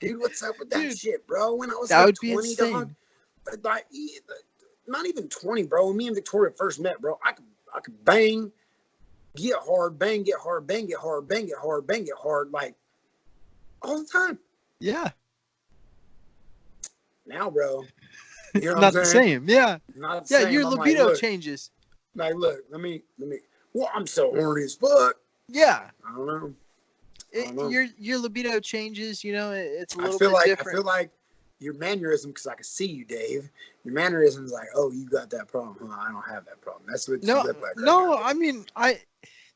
Dude, what's up with that shit, bro? When I was like 20, dog, like, not even 20, bro. When me and Victoria first met, bro, I could bang, get hard, bang, get hard, bang, get hard, bang, get hard, bang, get hard, like all the time. Yeah. Now, bro, you know not the same. Yeah. Not the same. Your libido like, changes. Like, look, let me. Well, I'm so horny as fuck. Yeah. I don't know. Your libido changes. You know, it's a little bit different. I feel like your mannerism, because I can see you, Dave. Your mannerism is like, oh, you got that problem. Huh? I don't have that problem. That's what you look like. No, I mean,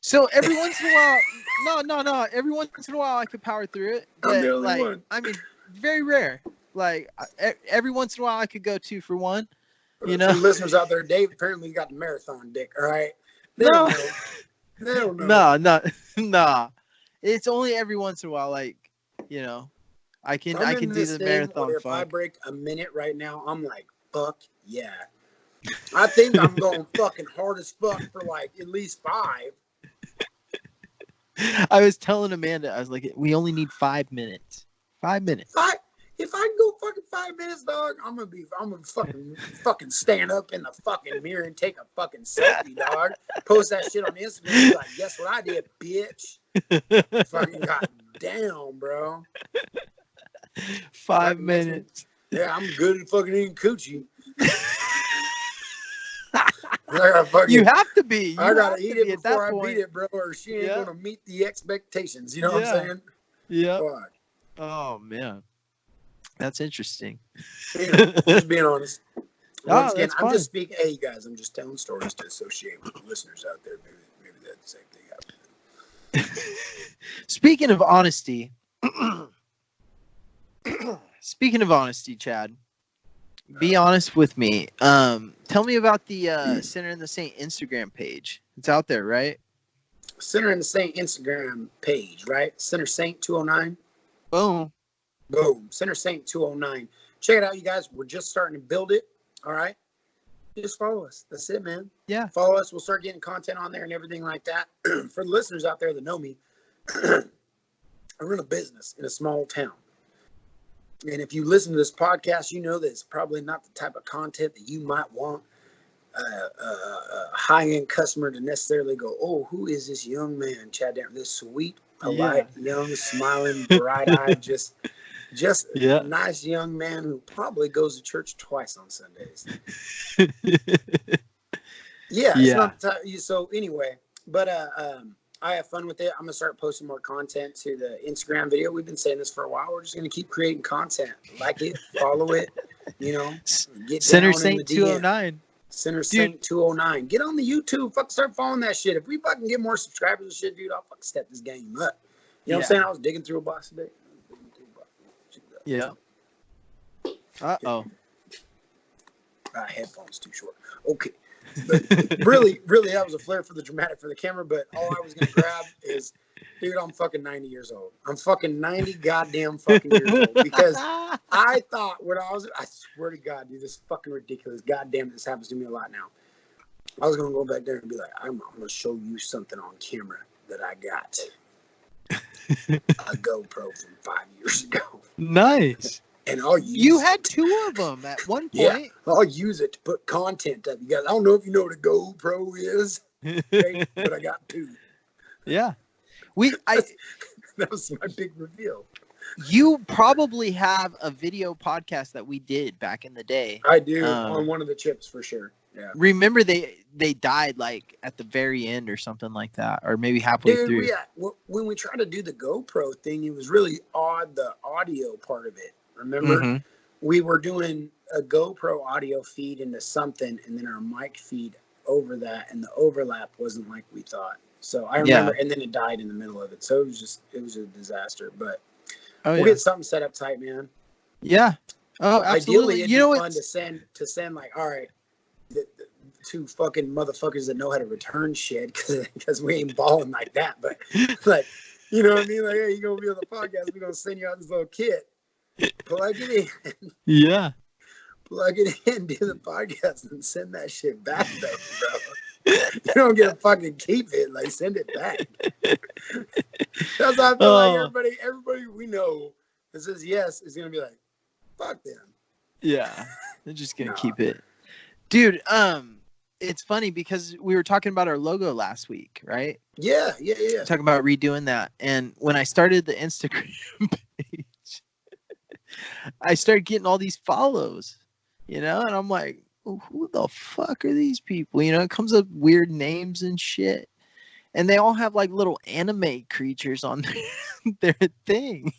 so every once in a while, no. Every once in a while, I could power through it. I'm the only one. I mean, very rare. Like every once in a while, I could go 2 for 1. You know, listeners out there, Dave apparently got the marathon dick. All right. They don't know. No. It's only every once in a while. Like, you know, I can do the marathon. If I break a minute right now, I'm like, fuck yeah. I think I'm going fucking hard as fuck for like at least 5. I was telling Amanda, I was like, we only need 5 minutes. 5 minutes. If I can go fucking 5 minutes, dog, I'm gonna fucking stand up in the fucking mirror and take a fucking selfie, dog. Post that shit on Instagram. Like, guess what I did, bitch? Fucking got down, bro. 5 minutes. Yeah, I'm good at fucking eating coochie. You have to be. I gotta eat it before I beat it, bro, or she ain't gonna meet the expectations. You know what I'm saying? Yeah. Oh man, that's interesting. Just being honest. Once again, I'm just speaking. Hey, guys, I'm just telling stories to associate with the listeners out there. Maybe that's the same thing happened. Speaking of honesty, Chad, Be honest with me. Tell me about the Center in the Saint Instagram page. It's out there, right? Center in the Saint Instagram page, right? Center Saint 209. Boom. Boom. Center Saint 209. Check it out, you guys. We're just starting to build it. All right. Just follow us. That's it, man. Yeah. Follow us. We'll start getting content on there and everything like that. For the listeners out there that know me, I run a business in a small town. And if you listen to this podcast, you know that it's probably not the type of content that you might want a high-end customer to necessarily go, oh, who is this young man, Chad Darren? This sweet, polite, young, smiling, bright-eyed, just a nice young man who probably goes to church twice on Sundays. It's not the type, so anyway, but I have fun with it. I'm gonna start posting more content to the Instagram video. We've been saying this for a while. We're just gonna keep creating content. Like it, follow it, get Center down Saint 209. Center Saint 209. Get on the YouTube. Start following that shit. If we fucking get more subscribers and shit, dude, I'll fucking step this game up. You know what I'm saying? I was digging through a box today. Yeah. Uh-oh. Headphones too short. Okay. But really, that was a flare for the dramatic for the camera. But all I was going to grab is, dude, I'm fucking 90 years old. I'm fucking 90 goddamn fucking years old. Because I thought I swear to God, dude, this is fucking ridiculous. Goddamn, this happens to me a lot now. I was going to go back there and be like, I'm going to show you something on camera that I got. A GoPro from 5 years ago. Nice. And you had two of them at one point. Yeah, I'll use it to put content up. You guys, I don't know if you know what a GoPro is, okay, but I got two. Yeah. That was my big reveal. You probably have a video podcast that we did back in the day. I do, on one of the chips for sure. Yeah. Remember they died like at the very end or something like that, or maybe halfway through. When we tried to do the GoPro thing, it was really odd, the audio part of it. Remember, we were doing a GoPro audio feed into something, and then our mic feed over that, and the overlap wasn't like we thought. So I remember, and then it died in the middle of it. So it was a disaster. But we'll get something set up tight, man. Yeah. Oh, absolutely. Ideally, it'd be fun to send like, all right, the two fucking motherfuckers that know how to return shit, because we ain't balling like that. But like, you know what I mean? Like, hey, you gonna be on the podcast? We're gonna send you out this little kit. Plug it in. Yeah. Plug it in, do the podcast, and send that shit back, though, bro. You don't get to fucking keep it. Like, send it back. That's how I feel like everybody we know that says yes is going to be like, fuck them. Yeah. They're just going to keep it. Dude, it's funny because we were talking about our logo last week, right? Yeah. Talking about redoing that. And when I started the Instagram page, I started getting all these follows, and I'm like, oh, who the fuck are these people? It comes up weird names and shit. And they all have like little anime creatures on their thing.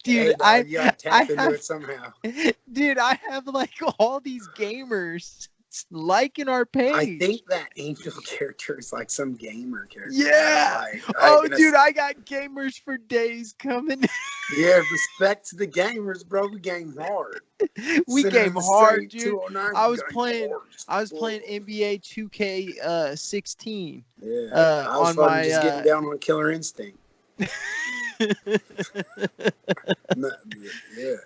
Dude, I tap into it somehow. Dude, I have like all these gamers liking our page. I think that angel character is like some gamer character. Yeah. Dude, I got gamers for days coming. Yeah, respect to the gamers, bro. We game hard. We game hard, dude. I was playing NBA 2K16. Yeah. I was just getting down on Killer Instinct. Yeah.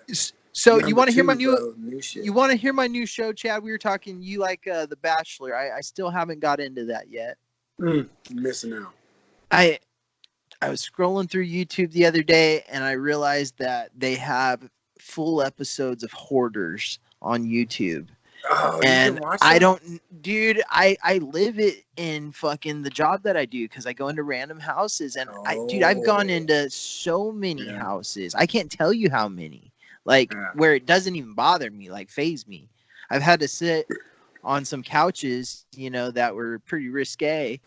So you want to hear my new shit? You want to hear my new show, Chad? We were talking. You like The Bachelor? I still haven't got into that yet. Missing out. I was scrolling through YouTube the other day, and I realized that they have full episodes of Hoarders on YouTube. Oh, and you can watch I that? don't, dude. I live it in fucking the job that I do because I go into random houses, and I've gone into so many houses. I can't tell you how many. Like where it doesn't even bother me, like faze me. I've had to sit on some couches, that were pretty risque,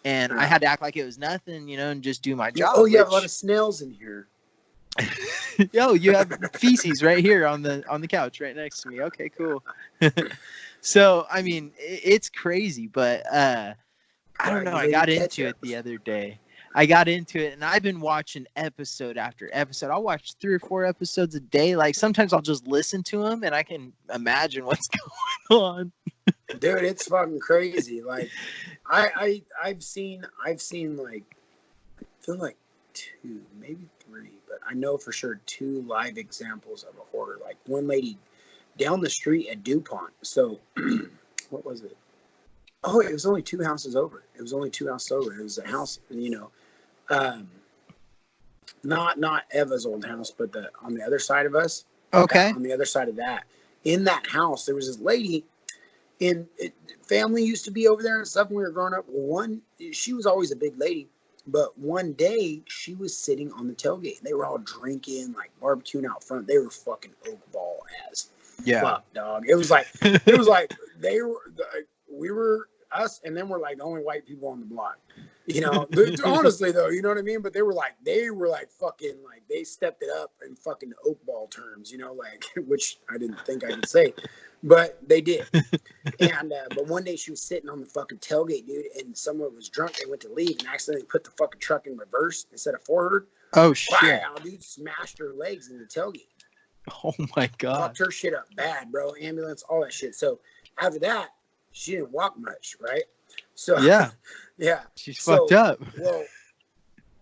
and I had to act like it was nothing, and just do my job. Oh, you have a lot of snails in here. Yo, you have feces right here on the couch right next to me. Okay, cool. So I mean, it's crazy, but I don't know. I got into it the other day. I got into it, and I've been watching episode after episode. I'll watch 3 or 4 episodes a day. Like sometimes I'll just listen to them, and I can imagine what's going on. Dude, it's fucking crazy. Like, I've seen like, I feel like 2, maybe 3, but I know for sure 2 live examples of a hoarder. Like one lady down the street at DuPont. So, what was it? Oh, it was only 2 houses over. It was a house, not Eva's old house, but on the other side of us. Okay. On the other side of that, in that house, there was this lady. And family used to be over there and stuff when we were growing up. She was always a big lady, but one day she was sitting on the tailgate. They were all drinking, like barbecuing out front. They were fucking oak ball as fuck, dog. It was like we were us, and then we're like the only white people on the block. Honestly though, you know what I mean? But they were like fucking, like, they stepped it up in fucking oak ball terms, like, which I didn't think I could say, but they did. And but one day she was sitting on the fucking tailgate, dude, and someone was drunk. They went to leave and accidentally put the fucking truck in reverse instead of forward. Oh shit! Wow, dude, smashed her legs in the tailgate. Oh my god! Fucked her shit up bad, bro. Ambulance, all that shit. So after that, she didn't walk much, right? So yeah. She's fucked up. Well,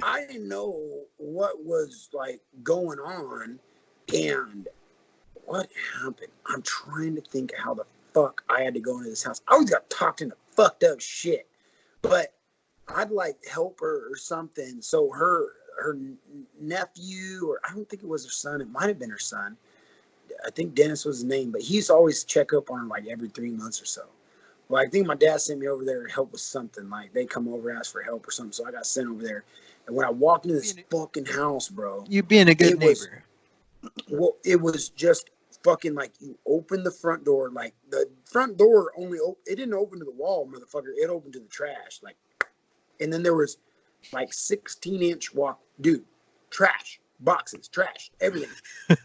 I didn't know what was like going on and what happened. I'm trying to think how the fuck I had to go into this house. I always got talked into fucked up shit, but I'd like help her or something. So her nephew, or I don't think it was her son. It might have been her son. I think Dennis was his name, but he used to always check up on her like every 3 months or so. Well, I think my dad sent me over there to help with something. Like, they come over, ask for help or something. So I got sent over there. And when I walked into this fucking house, bro. You being a good neighbor. It was just fucking like, you open the front door. Like, the front door it didn't open to the wall, motherfucker. It opened to the trash. Like, and then there was like 16-inch walk. Dude, trash. Boxes, trash, everything.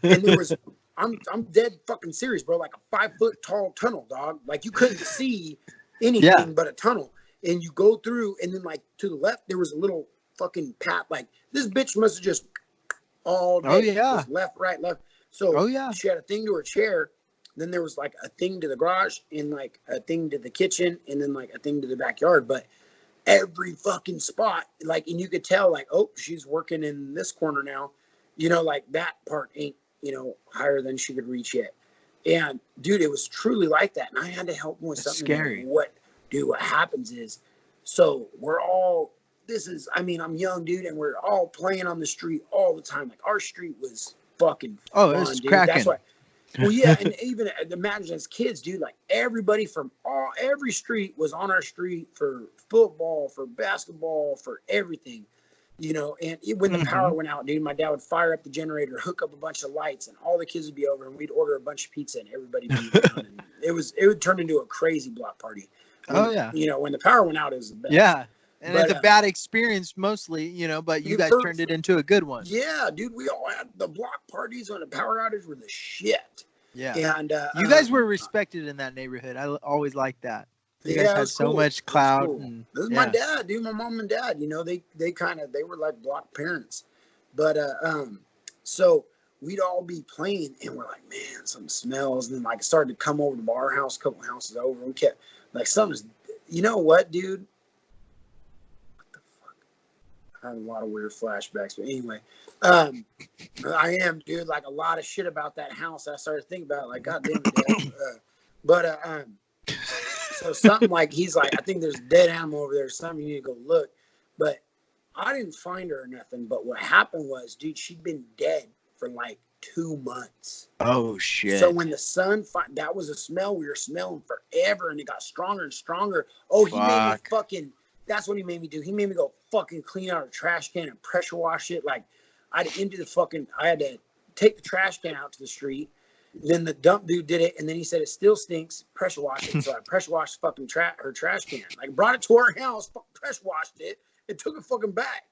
And there was... I'm dead fucking serious, bro. Like a 5-foot tall tunnel, dog. Like you couldn't see anything but a tunnel. And you go through, and then like to the left, there was a little fucking path. Like this bitch must have just all day. Oh yeah. Just left, right, left. So she had a thing to her chair. Then there was like a thing to the garage, and like a thing to the kitchen, and then like a thing to the backyard. But every fucking spot, like, and you could tell, like, oh, she's working in this corner now. Like that part ain't, higher than she could reach yet. And dude, it was truly like that. And I had to help him with something. Scary. What happens is, so we're all, I'm young, dude, and we're all playing on the street all the time. Like our street was fucking fun, it was dude. cracking. That's why. Well, yeah, and even imagine as kids, dude, like everybody from every street was on our street for football, for basketball, for everything. And when the power went out, dude, my dad would fire up the generator, hook up a bunch of lights, and all the kids would be over, and we'd order a bunch of pizza, and everybody would be around, and it would turn into a crazy block party. When the power went out, it was the best. Yeah, and it's a bad experience mostly, but you guys turned it into a good one. Yeah, dude, we all had the block parties when the power outage were the shit. Yeah, and you guys were respected in that neighborhood. I always liked that. You guys had so much clout. Cool. This is my dad, dude. My mom and dad, they were like block parents. But so we'd all be playing, and we're like, man, something smells. And then like it started to come over to our house, a couple houses over. We kept like something's. You know what, dude? What the fuck? I have a lot of weird flashbacks, but anyway, I am, dude. Like a lot of shit about that house. I started thinking about it, like, God damn it, Dad. So something like, he's like, I think there's a dead animal over there. Something you need to go look. But I didn't find her or nothing. But what happened was, dude, she'd been dead for like 2 months. Oh, shit. So when the sun, that was a smell we were smelling forever. And it got stronger and stronger. Oh, he made me fucking, that's what he made me do. He made me go fucking clean out a trash can and pressure wash it. Like I had to take the trash can out to the street. Then the dump dude did it, and then he said it still stinks. Pressure wash it. So I pressure washed fucking her trash can. Like brought it to our house, pressure washed it, and took it fucking back.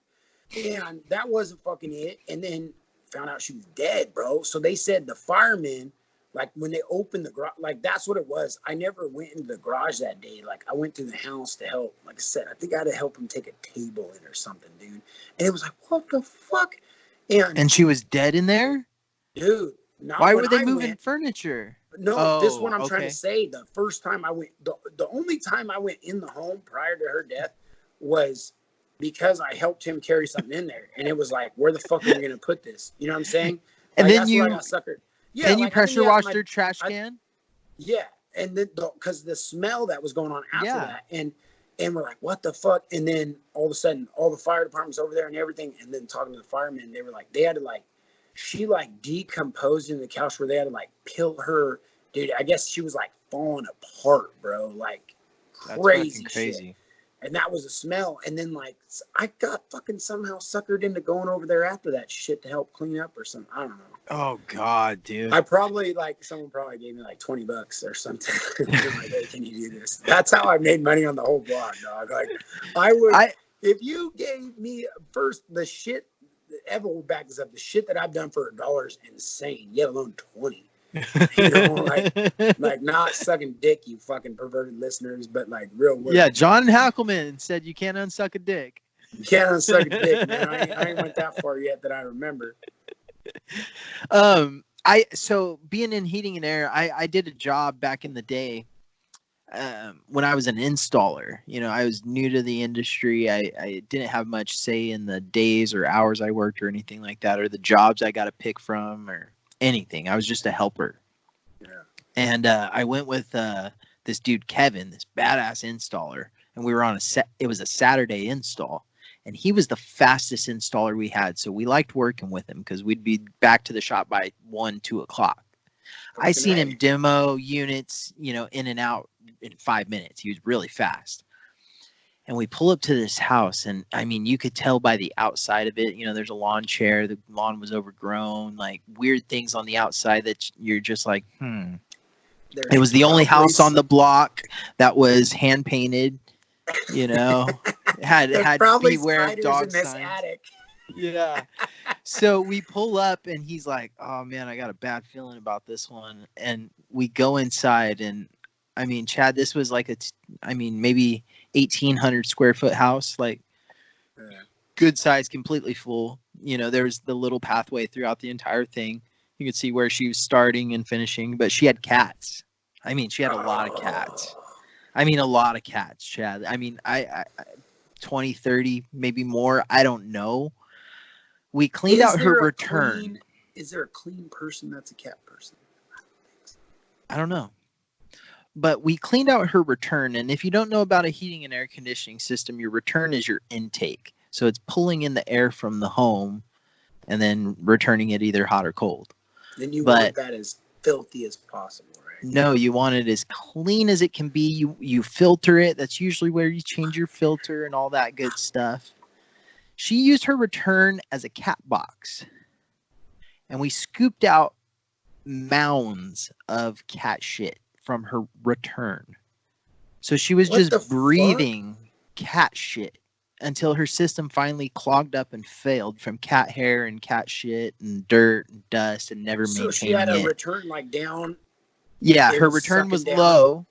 And that wasn't fucking it. And then found out she was dead, bro. So they said the firemen Like when they opened the garage, like that's what it was. I never went into the garage that day. Like I went through the house to help. Like I said, I think I had to help him take a table in or something, dude. And it was like, what the fuck? And she was dead in there? Dude, not why when were they I moving went. furniture? No, this is what I'm trying to say. The first time I went, the only time I went in the home prior to her death was because I helped him carry something in there. And it was like, where the fuck are we going to put this? You know what I'm saying? And like, then that's you where I got suckered. Yeah, then like, you pressure washed their trash can? Yeah. And then because the smell that was going on after that. And we're like, what the fuck? And then all of a sudden, all the fire departments over there and everything. And then talking to the firemen, they were like, they had to like, she like decomposed in the couch where they had to like peel her. Dude, I guess she was like falling apart, bro. Like crazy shit. And that was a smell. And then like I got fucking somehow suckered into going over there after that shit to help clean up or something. I don't know. Oh God, dude. I probably like someone probably gave me like $20 or something. Like, hey, can you do this? That's how I made money on the whole blog, dog. Like if you gave me first the shit. Ever will back this up. The shit that I've done for $1 is insane, let alone 20. You know, like not sucking dick, you fucking perverted listeners, but like real work. Yeah, John Hackelman said you can't unsuck a dick. You can't unsuck a dick, man. I ain't went that far yet that I remember. So being in heating and air, I did a job back in the day. When I was an installer, you know, I was new to the industry. I didn't have much say in the days or hours I worked or anything like that, or the jobs I got to pick from or anything. I was just a helper. Yeah. And I went with this dude, Kevin, this badass installer, and we were on it was a Saturday install, and he was the fastest installer we had. So we liked working with him because we'd be back to the shop by 1, 2 o'clock. I seen him demo units, you know, in and out in 5 minutes. He was really fast. And we pull up to this house, and I mean, you could tell by the outside of it, you know, there's a lawn chair. The lawn was overgrown, like weird things on the outside that you're just like, It was the only house on the block that was hand painted, you know, had beware of dog signs. Attic. Yeah. So we pull up and he's like, oh man, I got a bad feeling about this one. And we go inside, and I mean, Chad, this was like maybe 1,800 square foot house, like good size, completely full. You know, there's the little pathway throughout the entire thing. You could see where she was starting and finishing, but she had cats. I mean, she had a lot of cats. I mean, a lot of cats, Chad. I mean, I 20, 30, maybe more. I don't know. We cleaned out her return. Is there a clean person that's a cat person? I don't know. But we cleaned out her return. And if you don't know about a heating and air conditioning system, your return is your intake. So it's pulling in the air from the home and then returning it either hot or cold. Then you want that as filthy as possible, right? No, you want it as clean as it can be. You filter it. That's usually where you change your filter and all that good stuff. She used her return as a cat box. And we scooped out mounds of cat shit from her return. So she was just breathing cat shit until her system finally clogged up and failed from cat hair and cat shit and dirt and dust and never maintaining it. So she had a return like down? Yeah, her return was low.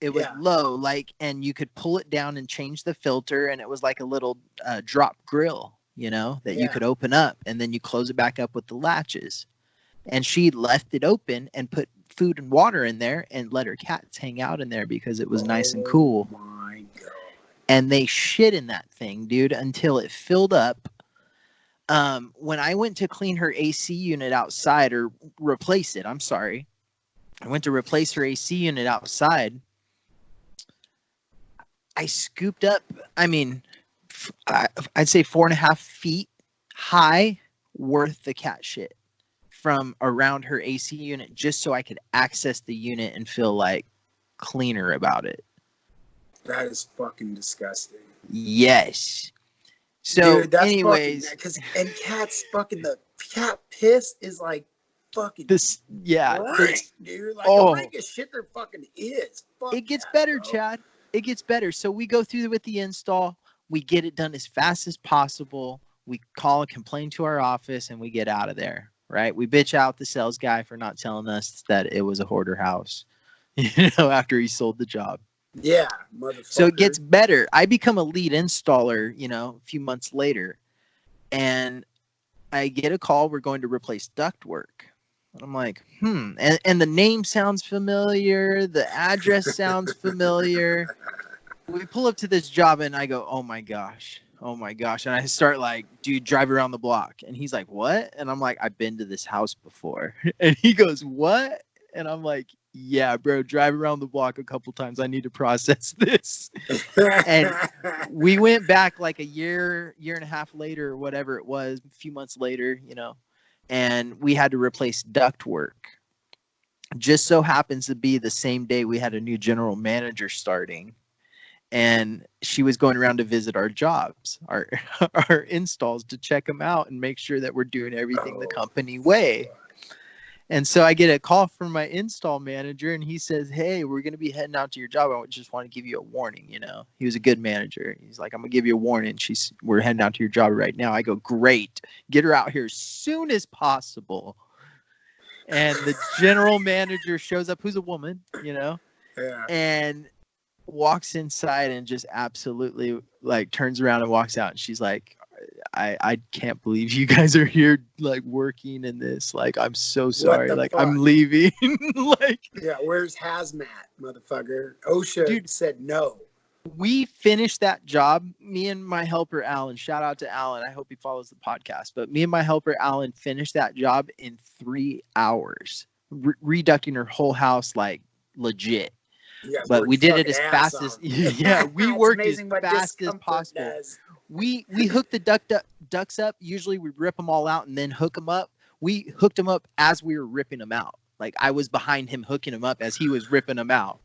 It was low, like, and you could pull it down and change the filter, and it was like a little drop grill, you know, that you could open up, and then you close it back up with the latches. And she left it open and put food and water in there and let her cats hang out in there because it was nice and cool. Oh my God. And they shit in that thing, dude, until it filled up. When I went to clean her AC unit outside, or replace it, I went to replace her AC unit outside. I scooped up, I mean, I'd say 4.5 feet high worth the cat shit from around her AC unit, just so I could access the unit and feel like cleaner about it. That is fucking disgusting. Yes. So, dude, anyways, and cats fucking, the cat piss is like fucking this. Yeah, rank, dude. Like the rankest shit there fucking is. Fuck, it gets better, bro. Chad. It gets better. So we go through with the install. We get it done as fast as possible. We call and complain to our office, and we get out of there. right? We bitch out the sales guy for not telling us that it was a hoarder house, after he sold the job. Yeah, motherfucker. So it gets better. I become a lead installer, a few months later, and I get a call. We're going to replace ductwork. I'm like, and the name sounds familiar. The address sounds familiar. We pull up to this job and I go, oh my gosh. And I start like, dude, drive around the block. And he's like, what? And I'm like, I've been to this house before. And he goes, what? And I'm like, yeah, bro, drive around the block a couple times. I need to process this. And we went back like a year and a half later, or whatever it was, a few months later, and we had to replace ductwork. Just so happens to be the same day we had a new general manager starting, and she was going around to visit our jobs, our installs, to check them out and make sure that we're doing everything the company way. And so I get a call from my install manager, and he says, hey, we're going to be heading out to your job. I just want to give you a warning. He was a good manager. He's like, I'm going to give you a warning. We're heading out to your job right now. I go, great. Get her out here as soon as possible. And the general manager shows up, who's a woman, Yeah. and walks inside and just absolutely like turns around and walks out. And she's like, I can't believe you guys are here like working in this. Like, I'm so sorry. Like, fuck? I'm leaving. Like, yeah, where's hazmat, motherfucker? OSHA said no. We finished that job. Me and my helper Alan. Shout out to Alan. I hope he follows the podcast. But me and my helper Alan finished that job in 3 hours, reducting her whole house like legit. But we did it as fast as we worked as fast as possible. We hooked the ducts up. Usually we rip them all out and then hook them up. We hooked them up as we were ripping them out. Like, I was behind him hooking them up as he was ripping them out.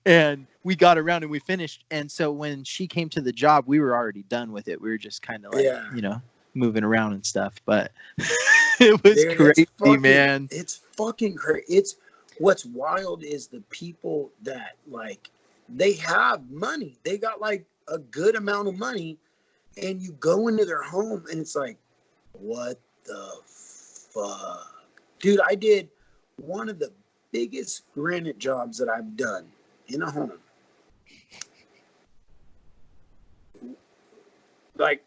And we got around and we finished. And so when she came to the job, we were already done with it. We were just kind of like, moving around and stuff. But it was crazy, man. It's fucking crazy. What's wild is the people that, like, they have money. They got like a good amount of money, and you go into their home and it's like, what the fuck? Dude, I did one of the biggest granite jobs that I've done in a home. Like,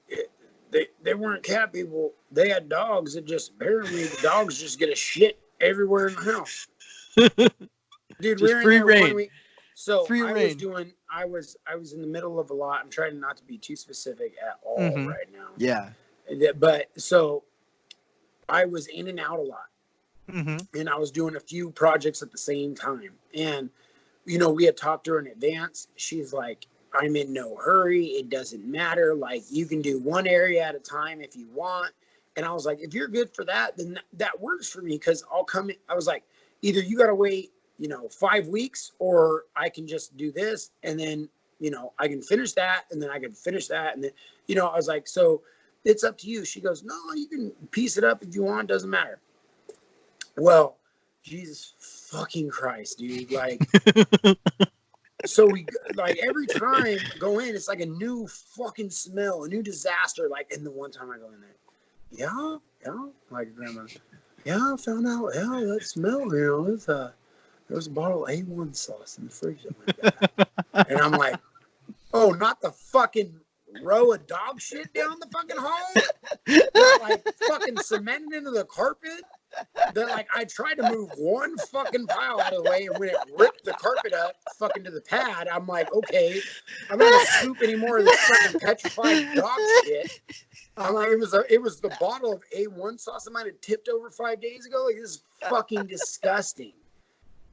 they weren't cat people. They had dogs that just, apparently the dogs just get a shit everywhere in the house. Dude, just free reign. So I was in the middle of a lot. I'm trying not to be too specific at all right now. Yeah. But so I was in and out a lot. And I was doing a few projects at the same time. And, we had talked to her in advance. She's like, I'm in no hurry. It doesn't matter. Like, you can do one area at a time if you want. And I was like, if you're good for that, then that works for me. Cause I'll come in. I was like, either you got to wait, 5 weeks, or I can just do this. And then, I can finish that. And then I can finish that. And then, I was like, so it's up to you. She goes, no, you can piece it up if you want. Doesn't matter. Well, Jesus fucking Christ, dude. Like, so we, like, every time I go in, it's like a new fucking smell, a new disaster. Like, and the one time I go in there, yeah, like, grandma, I found out, that smell, it's there was a bottle of A1 sauce in the fridge that went bad. And I'm like, oh, not the fucking row of dog shit down the fucking hall? That, like, fucking cemented into the carpet? That, like, I tried to move one fucking pile out of the way, and when it ripped the carpet up fucking to the pad, I'm like, okay, I'm not gonna scoop any more of this fucking petrified dog shit. I'm like, it was the bottle of A1 sauce that might have tipped over 5 days ago. Like, this is fucking disgusting.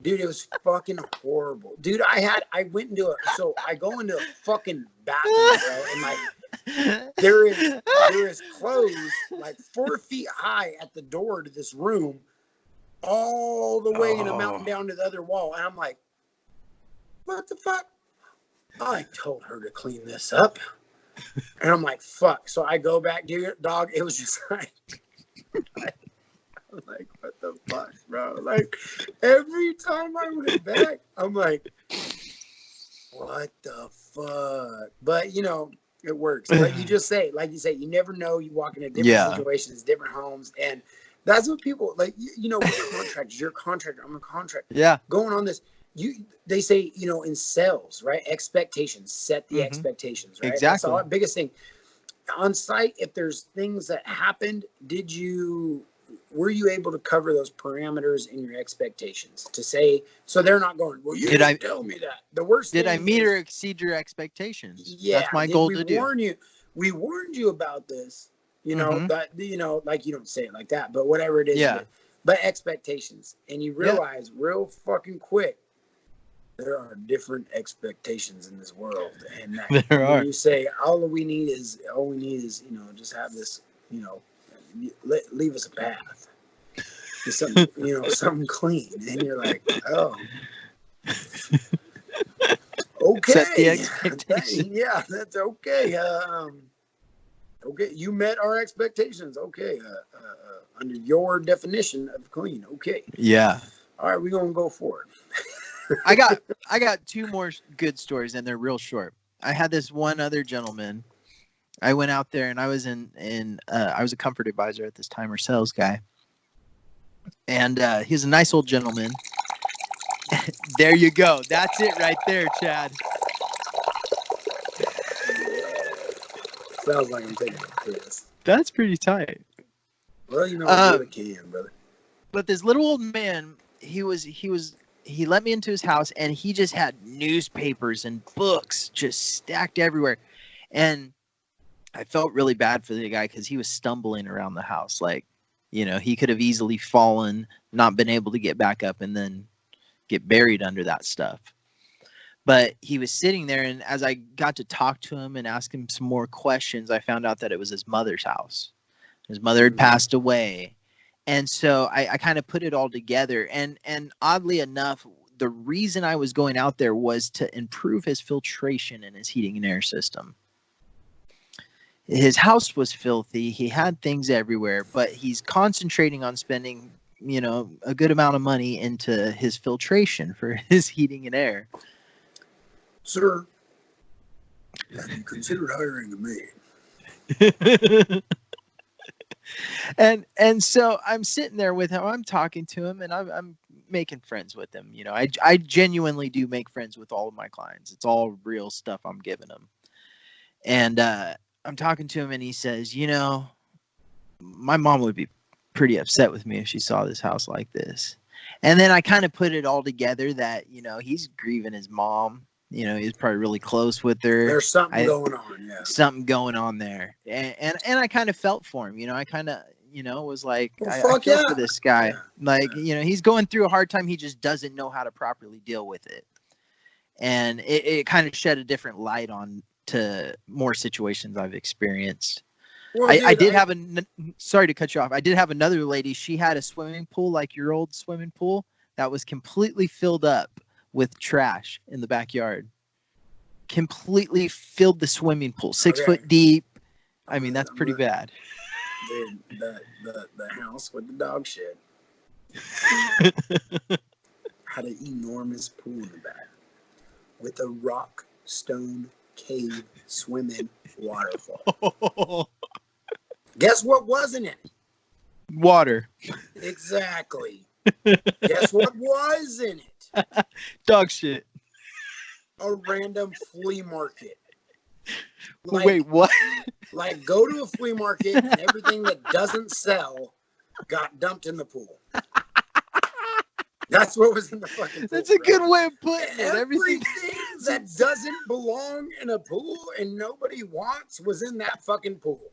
Dude, it was fucking horrible. Dude, I go into a fucking bathroom, bro, and like, there is clothes like 4 feet high at the door to this room, all the way in a mountain down to the other wall. And I'm like, what the fuck? I told her to clean this up. And I'm like, fuck. So I go back, dude, dog, it was just like, I'm like, what the fuck, bro? Like, every time I went back, I'm like, what the fuck? But, it works. Like you say, you never know. You walk into different situations, different homes. And That's what people like. You know, we're contractors. You're a contractor. I'm a contractor. Yeah. Going on this, they say, you know, in sales, right? Expectations. Set the expectations, right? Exactly. That's the biggest thing. On site, if there's things that happened, were you able to cover those parameters in your expectations to say, so they're not going, well, you didn't tell me that. The worst thing I meet or exceed your expectations? Yeah, that's my goal to do. We warned you about this, you know, that, you know, like you don't say it like that, but whatever it is. Yeah. But expectations. And you realize real fucking quick, there are different expectations in this world. And that, when you say all we need is, you know, just have this, you know, leave us a path. Something, you know, something clean. And you're like, oh. Okay. Set the expectation. Yeah, that's okay. Okay, you met our expectations. Okay, under your definition of clean. Okay. Yeah. All right, we're gonna go for it. I got two more good stories, and they're real short. I had this one other gentleman. I went out there, and I was I was a comfort advisor at this time, or sales guy, and he's a nice old gentleman. There you go. That's it right there, Chad. Sounds like I'm taking a piss. That's pretty tight. Well, you know, I really can, brother. But this little old man, he let me into his house, and he just had newspapers and books just stacked everywhere. And I felt really bad for the guy because he was stumbling around the house. Like, you know, he could have easily fallen, not been able to get back up, and then get buried under that stuff. But he was sitting there, and as I got to talk to him and ask him some more questions, I found out that it was his mother's house. His mother had passed away. And so I kind of put it all together. And oddly enough, the reason I was going out there was to improve his filtration in his heating and air system. His house was filthy. He had things everywhere, but he's concentrating on spending, you know, a good amount of money into his filtration for his heating and air. Sir, have you considered hiring a maid? And so I'm sitting there with him. I'm talking to him, and I'm making friends with him. You know, I genuinely do make friends with all of my clients. It's all real stuff I'm giving them. And I'm talking to him, and he says, you know, my mom would be pretty upset with me if she saw this house like this. And then I kind of put it all together that, you know, he's grieving his mom. You know, he's probably really close with her. There's something going on, yeah. Something going on there. And I kind of felt for him. You know, I kind of, you know, was like, well, I feel for this guy. Yeah. Like, you know, he's going through a hard time. He just doesn't know how to properly deal with it. And it kind of shed a different light on to more situations I've experienced. Well, I did have sorry to cut you off. I did have another lady. She had a swimming pool, like your old swimming pool, that was completely filled up with trash in the backyard. Completely filled the swimming pool, 6 foot deep. I mean, that's pretty bad. The house with the dog shed had an enormous pool in the back with a rock stone cave swimming waterfall. Guess what wasn't it? Water. Exactly. Guess what was in it? Dog shit. A random flea market. Like, wait, what? Like, go to a flea market and everything that doesn't sell got dumped in the pool. That's what was in the fucking pool. That's a good way of putting it. Everything that doesn't belong in a pool and nobody wants was in that fucking pool.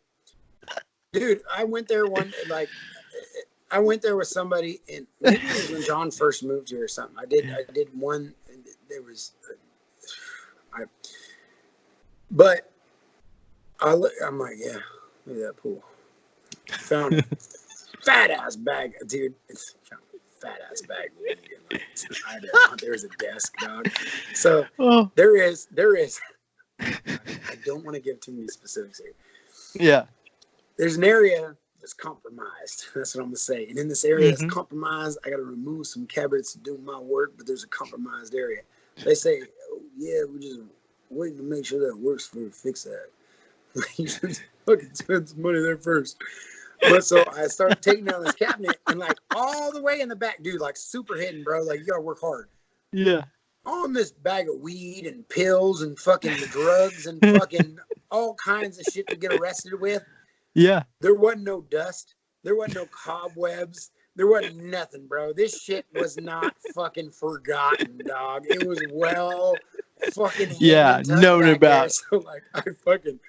Dude, I went there I went there with somebody, and maybe it was when John first moved here or something. I did one. There was, I'm like, yeah, look at that pool. Found a fat ass bag, dude. Found a fat ass bag. There's a desk, dog. So there is. I don't want to give too many specifics here. Yeah. There's an area that's compromised. That's what I'm gonna say. And in this area that's compromised, I got to remove some cabinets to do my work, but there's a compromised area. They say, oh, yeah, we're just waiting to make sure that works for fix that. You should fucking spend some money there first. But so I started taking down this cabinet, and like all the way in the back, dude, like super hidden, bro. Like you gotta work hard. Yeah. On this bag of weed and pills and fucking drugs and fucking all kinds of shit to get arrested with. Yeah. There wasn't no dust. There wasn't no cobwebs. There wasn't nothing, bro. This shit was not fucking forgotten, dog. It was well fucking known about. So like I fucking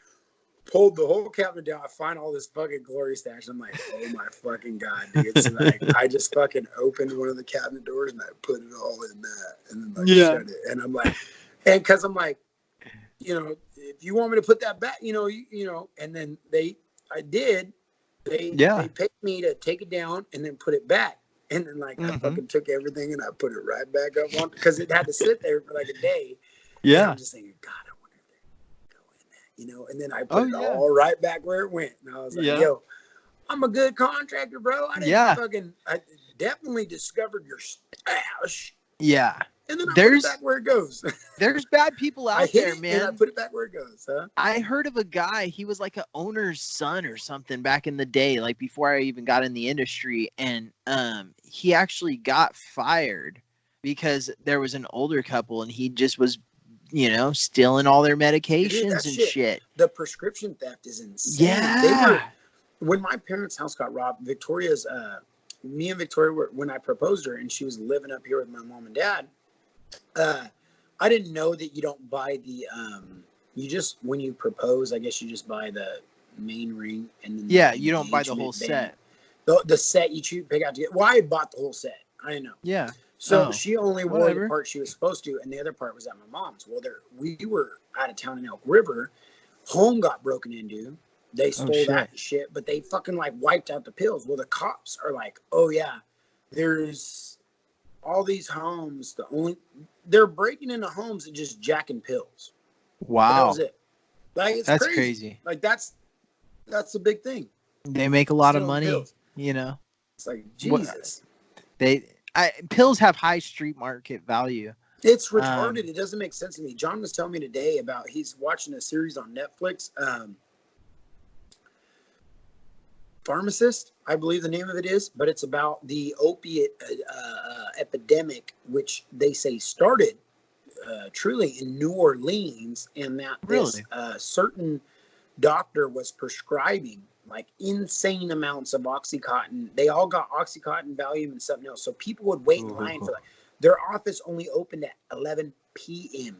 pulled the whole cabinet down. I find all this fucking glory stash. I'm like, oh my fucking god, dude. So like I just fucking opened one of the cabinet doors and I put it all in that and then like shut it. And I'm like, and because I'm like, you know, if you want me to put that back, you know, and then I did. They paid me to take it down and then put it back. And then like I fucking took everything and I put it right back up on because it had to sit there for like a day. Yeah. And I'm just thinking, God, I wonder if they go in that, you know. And then I put it all right back where it went. And I was like, yo, I'm a good contractor, bro. I definitely discovered your stash. Yeah. And then I put it back where it goes. There's bad people out there, man. And I put it back where it goes, huh? I heard of a guy, he was like an owner's son or something back in the day, like before I even got in the industry. And he actually got fired because there was an older couple and he just was, you know, stealing all their medications and shit. The prescription theft is insane. Yeah. When my parents' house got robbed, me and Victoria were, when I proposed her and she was living up here with my mom and dad, I didn't know that you don't buy the when you propose, I guess you just buy the main ring and then you don't buy the whole set. The set you pick out to get. Well, I bought the whole set. I didn't know. Yeah. So she only wore the part she was supposed to, and the other part was at my mom's. Well, we were out of town in Elk River. Home got broken into. They stole that shit, but they fucking like wiped out the pills. Well, the cops are like, oh yeah, there's all these homes. They're breaking into homes and just jacking pills. Wow. That was it. Like that's crazy. Like that's a big thing. They make a lot of money, pills. You know. It's like Jesus. Pills have high street market value. It's retarded. It doesn't make sense to me. John was telling me today about he's watching a series on Netflix. Pharmacist, I believe the name of it is, but it's about the opiate epidemic, which they say started truly in New Orleans, and that this certain doctor was prescribing like insane amounts of Oxycontin. They all got Oxycontin, Valium, and something else. So people would wait in line for that. Their office only opened at 11 p.m.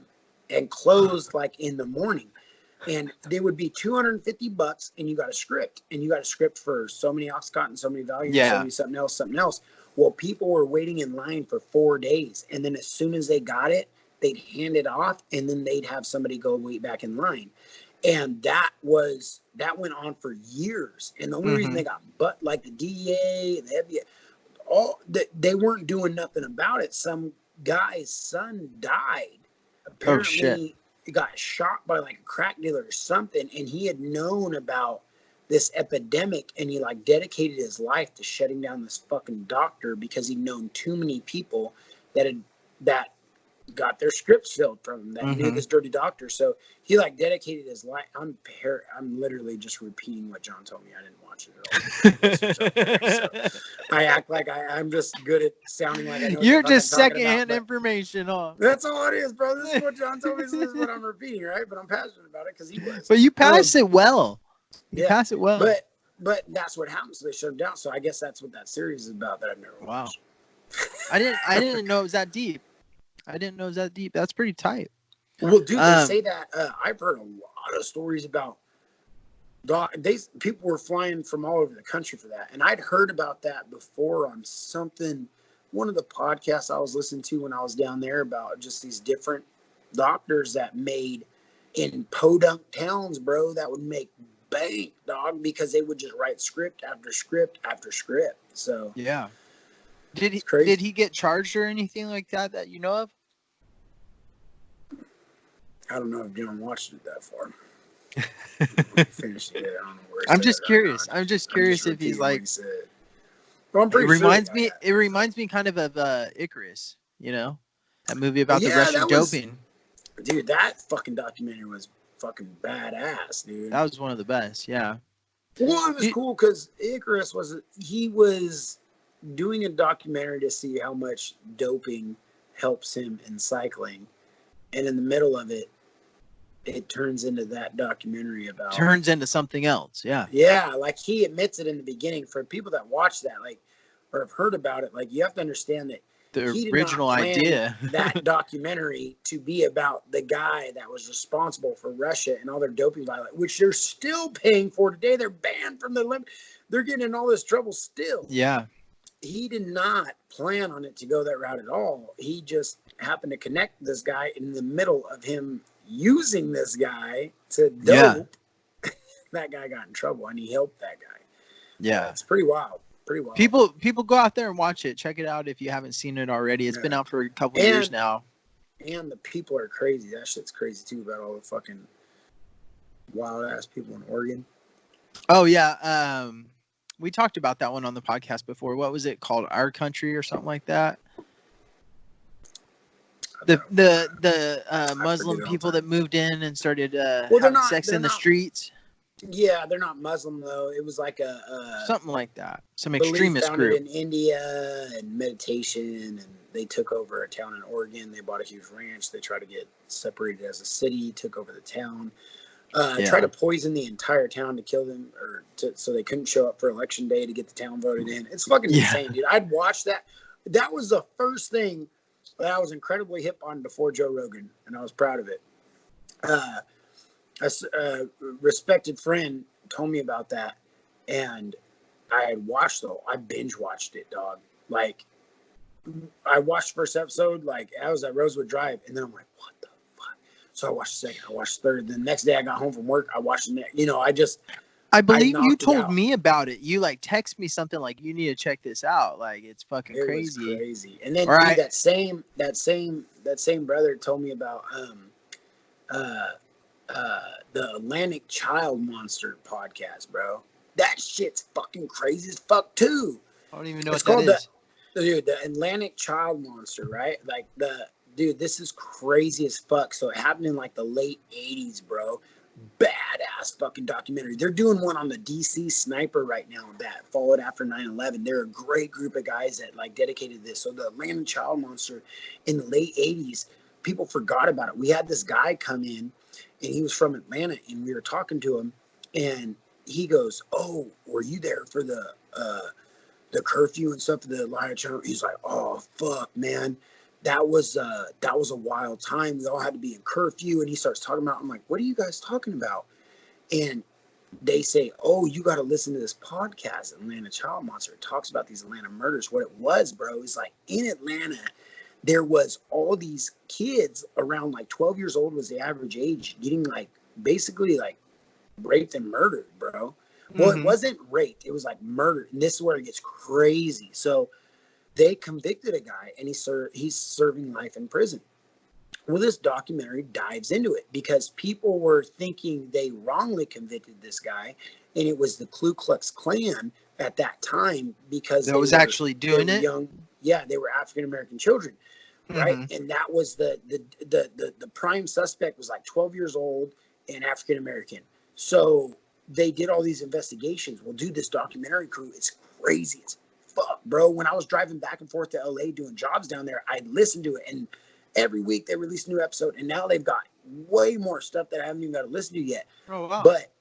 and closed like in the morning. And they would be $250, and you got a script, and you got a script for so many Oxycontin, so many Valium, so many something else. Well, people were waiting in line for 4 days, and then as soon as they got it, they'd hand it off, and then they'd have somebody go wait back in line. And that went on for years. And the only reason they got like the DEA and the FBI, they weren't doing nothing about it. Some guy's son died. Apparently, he got shot by like a crack dealer or something, and he had known about this epidemic, and he like dedicated his life to shutting down this fucking doctor because he'd known too many people that got their scripts filled from him that knew this dirty doctor. So he like dedicated his life. I'm literally just repeating what John told me. I didn't watch it at all. So I act like I'm just good at sounding like I know. You're just secondhand information, huh? That's all it is, bro. This is what John told me. This is what I'm repeating, right? But I'm passionate about it because he was. But you pass it well. You pass it well. But that's what happens. So they shut him down. So I guess that's what that series is about that I've never watched. I didn't know it was that deep. That's pretty tight. Well, dude, they say that. I've heard a lot of stories about people were flying from all over the country for that. And I'd heard about that before on one of the podcasts I was listening to when I was down there about just these different doctors that made in podunk towns, bro, that would make bank, dog, because they would just write script after script after script. So, yeah. Did he get charged or anything like that you know of? I don't know if John watched it that far. Finished it. I don't know where I'm just curious. I'm just curious if he's like. Well, I'm pretty sure it reminds me kind of Icarus. You know, that movie about the Russian doping. Dude, that fucking documentary was fucking badass, dude. That was one of the best. Yeah. Well, it was cool because Icarus was doing a documentary to see how much doping helps him in cycling, and in the middle of it, it turns into that documentary about turns into something else. Yeah, like he admits it in the beginning. For people that watch that, like, or have heard about it, like, you have to understand that the original idea that documentary to be about the guy that was responsible for Russia and all their doping violence, which they're still paying for today. They're banned from the Olympics. They're getting in all this trouble still. Yeah. He did not plan on it to go that route at all. He just happened to connect this guy in the middle of him using this guy to dope. Yeah. That guy got in trouble, and he helped that guy. Yeah. It's pretty wild. Pretty wild. People go out there and watch it. Check it out if you haven't seen it already. It's been out for a couple years now. And the people are crazy. That shit's crazy too, about all the fucking wild ass people in Oregon. Oh yeah. We talked about that one on the podcast before. What was it called? Our Country or something like that? The Muslim people that moved in and started having sex in the streets. Yeah, they're not Muslim though. It was like a something like that. Some extremist group in India, and meditation, and they took over a town in Oregon. They bought a huge ranch. They tried to get separated as a city, took over the town, tried to poison the entire town to kill them, so they couldn't show up for election day to get the town voted in. It's fucking insane, dude. I'd watch that. That was the first thing that I was incredibly hip on before Joe Rogan, and I was proud of it. A respected friend told me about that, and I had watched I binge watched it, dog. Like, I watched the first episode, like, I was at Rosewood Drive, and then I'm like, what the fuck? So I watched the second, I watched the third. Then the next day I got home from work, I watched the next, I believe you told me about it. You like text me something like, you need to check this out. Like, it's fucking crazy. It was crazy. And then that same brother told me about the Atlantic Child Monster podcast, bro. That shit's fucking crazy as fuck too. I don't even know what that is. The Atlantic Child Monster, right? Like this is crazy as fuck. So it happened in like the late 80s, bro. Badass fucking documentary. They're doing one on the DC sniper right now that followed after 9/11. They're a great group of guys that like dedicated this. So the Atlantic Child Monster in the late 80s, people forgot about it. We had this guy come in, and he was from Atlanta, and we were talking to him, and he goes, "Oh, were you there for the curfew and stuff for the Atlanta Child?" He's like, "Oh, fuck, man. That was a wild time. We all had to be in curfew." And he starts talking about, I'm like, "What are you guys talking about?" And they say, "Oh, you got to listen to this podcast, Atlanta Child Monster. It talks about these Atlanta murders." What it was, bro, is like in Atlanta, there was all these kids around like 12 years old was the average age, getting like basically like raped and murdered, bro. Well, It wasn't raped. It was like murdered. And this is where it gets crazy. So they convicted a guy, and he's serving life in prison. Well, this documentary dives into it because people were thinking they wrongly convicted this guy, and it was the Ku Klux Klan at that time because that was actually doing it. Young, yeah, they were African American children, right? And that was the prime suspect was like 12 years old and African American. So they did all these investigations. Well, dude, this documentary crew, it's crazy. It's fuck, bro. When I was driving back and forth to LA doing jobs down there, I'd listen to it, and every week they release a new episode, and now they've got way more stuff that I haven't even got to listen to yet. Oh, wow. But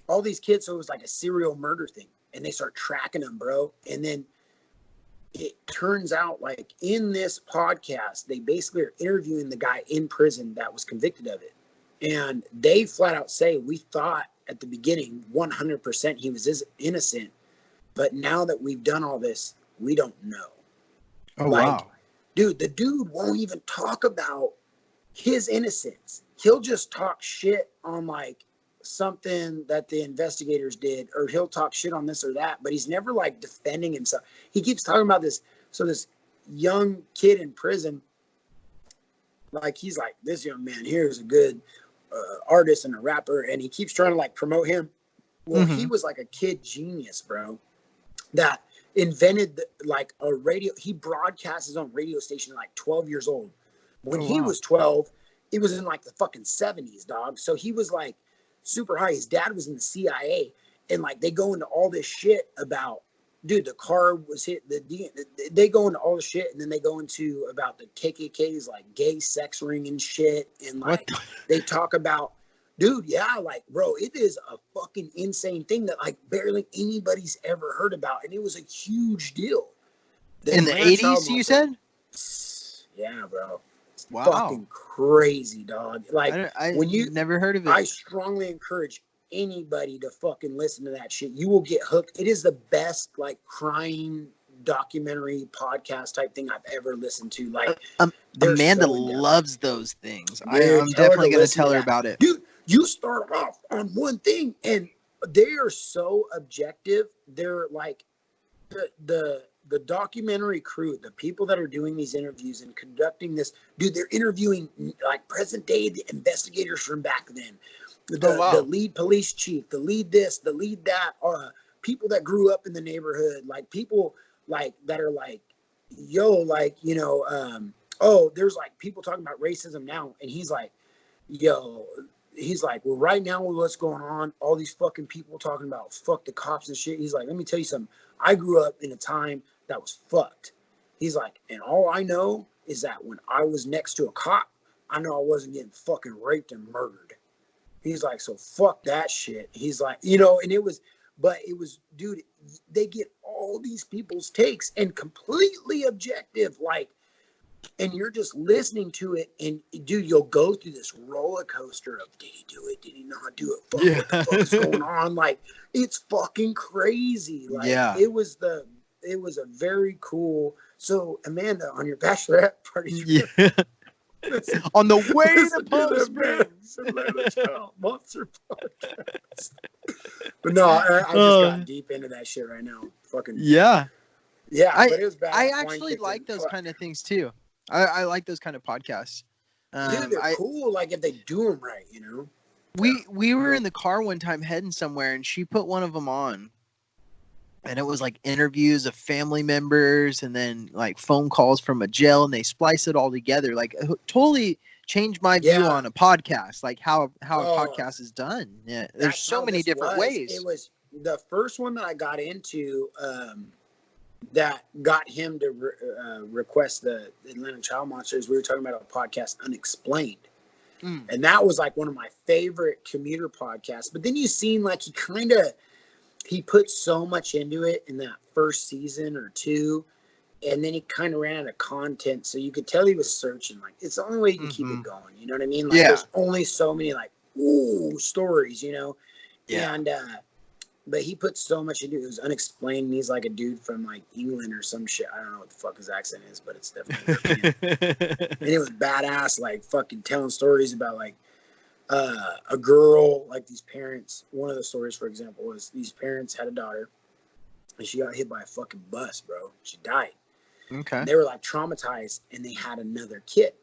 all these kids, so it was like a serial murder thing, and they start tracking them, bro. And then it turns out, like, in this podcast, they basically are interviewing the guy in prison that was convicted of it. And they flat out say, we thought at the beginning 100% he was innocent, but now that we've done all this, we don't know. Oh, wow. Dude, the dude won't even talk about his innocence. He'll just talk shit on like something that the investigators did, or he'll talk shit on this or that, but he's never like defending himself. He keeps talking about this. So this young kid in prison, like he's like, this young man here is a good artist and a rapper, and he keeps trying to like promote him. Well, he was like a kid genius, bro, that invented like a radio. He broadcast his own radio station at like 12 years old. When he was 12, it was in like the fucking 70s, dog. So he was like super high. His dad was in the CIA, And like they go into all this shit about, dude, the car was hit. They go into all the shit, and then they go into about the KKK's like gay sex ring and shit, and like they talk about, dude, yeah, like bro, it is a fucking insane thing that like barely anybody's ever heard about, and it was a huge deal. In the 80s, you said? Yeah, bro. It's wow. Fucking crazy, dog. Like when you never heard of it. I strongly encourage anybody to fucking listen to that shit. You will get hooked. It is the best like crime documentary podcast type thing I've ever listened to. Like Amanda loves those things. I'm definitely going to tell her about it. Dude, you start off on one thing and they are so objective. They're like the documentary crew, the people that are doing these interviews and conducting this, dude, they're interviewing like present day the investigators from back then. The lead police chief, the lead this, the lead that, people that grew up in the neighborhood, like people like that are like, yo, like, you know, there's like people talking about racism now. And he's like, yo, he's like, well, right now what's going on, all these fucking people talking about fuck the cops and shit. He's like, let me tell you something. I grew up in a time that was fucked. He's like, and all I know is that when I was next to a cop, I know I wasn't getting fucking raped and murdered. He's like, so fuck that shit. He's like, you know, and it was, dude, they get all these people's takes and completely objective, like, and you're just listening to it, and dude, you'll go through this roller coaster of, did he do it? Did he not do it? Fuck, what the fuck is going on? Like, it's fucking crazy. Like, it was a very cool. So Amanda, on your bachelorette party, on the way to Palm Springs, Monster Podcast. But no, I just got deep into that shit right now. Fucking yeah. But it was bad. I actually like those kind of things too. I like those kind of podcasts. Dude, they're cool. Like if they do them right, you know. We were in the car one time heading somewhere, and she put one of them on, and it was like interviews of family members, and then like phone calls from a jail, and they splice it all together. Like totally changed my view on a podcast, like how a podcast is done. Yeah, there's so many different ways. It was the first one that I got into. That got him to request the Atlanta Child Monsters. We were talking about a podcast, Unexplained. And that was like one of my favorite commuter podcasts. But then you seen like he put so much into it in that first season or two. And then he kind of ran out of content. So you could tell he was searching. Like, it's the only way you can keep it going. You know what I mean? Like, there's only so many like, stories, you know? Yeah. And, but he put so much into it. It was Unexplained. And he's like a dude from like England or some shit. I don't know what the fuck his accent is, but it's definitely and it was badass, like fucking telling stories about like a girl, like these parents. One of the stories, for example, was these parents had a daughter and she got hit by a fucking bus, bro. She died. Okay. And they were like traumatized and they had another kid.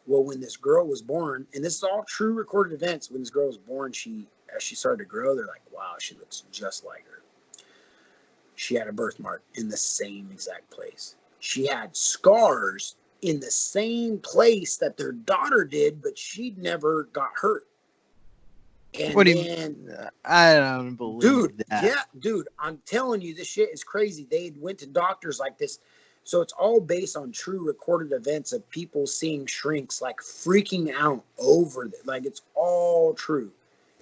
Well, when this girl was born, and this is all true recorded events, when this girl was born, as she started to grow, they're like, wow, she looks just like her. She had a birthmark in the same exact place. She had scars in the same place that their daughter did, but she'd never got hurt. And what do you mean? I don't believe that. Yeah, dude, I'm telling you, this shit is crazy. They went to doctors like this. So it's all based on true recorded events of people seeing shrinks, like freaking out over it. Like, it's all true.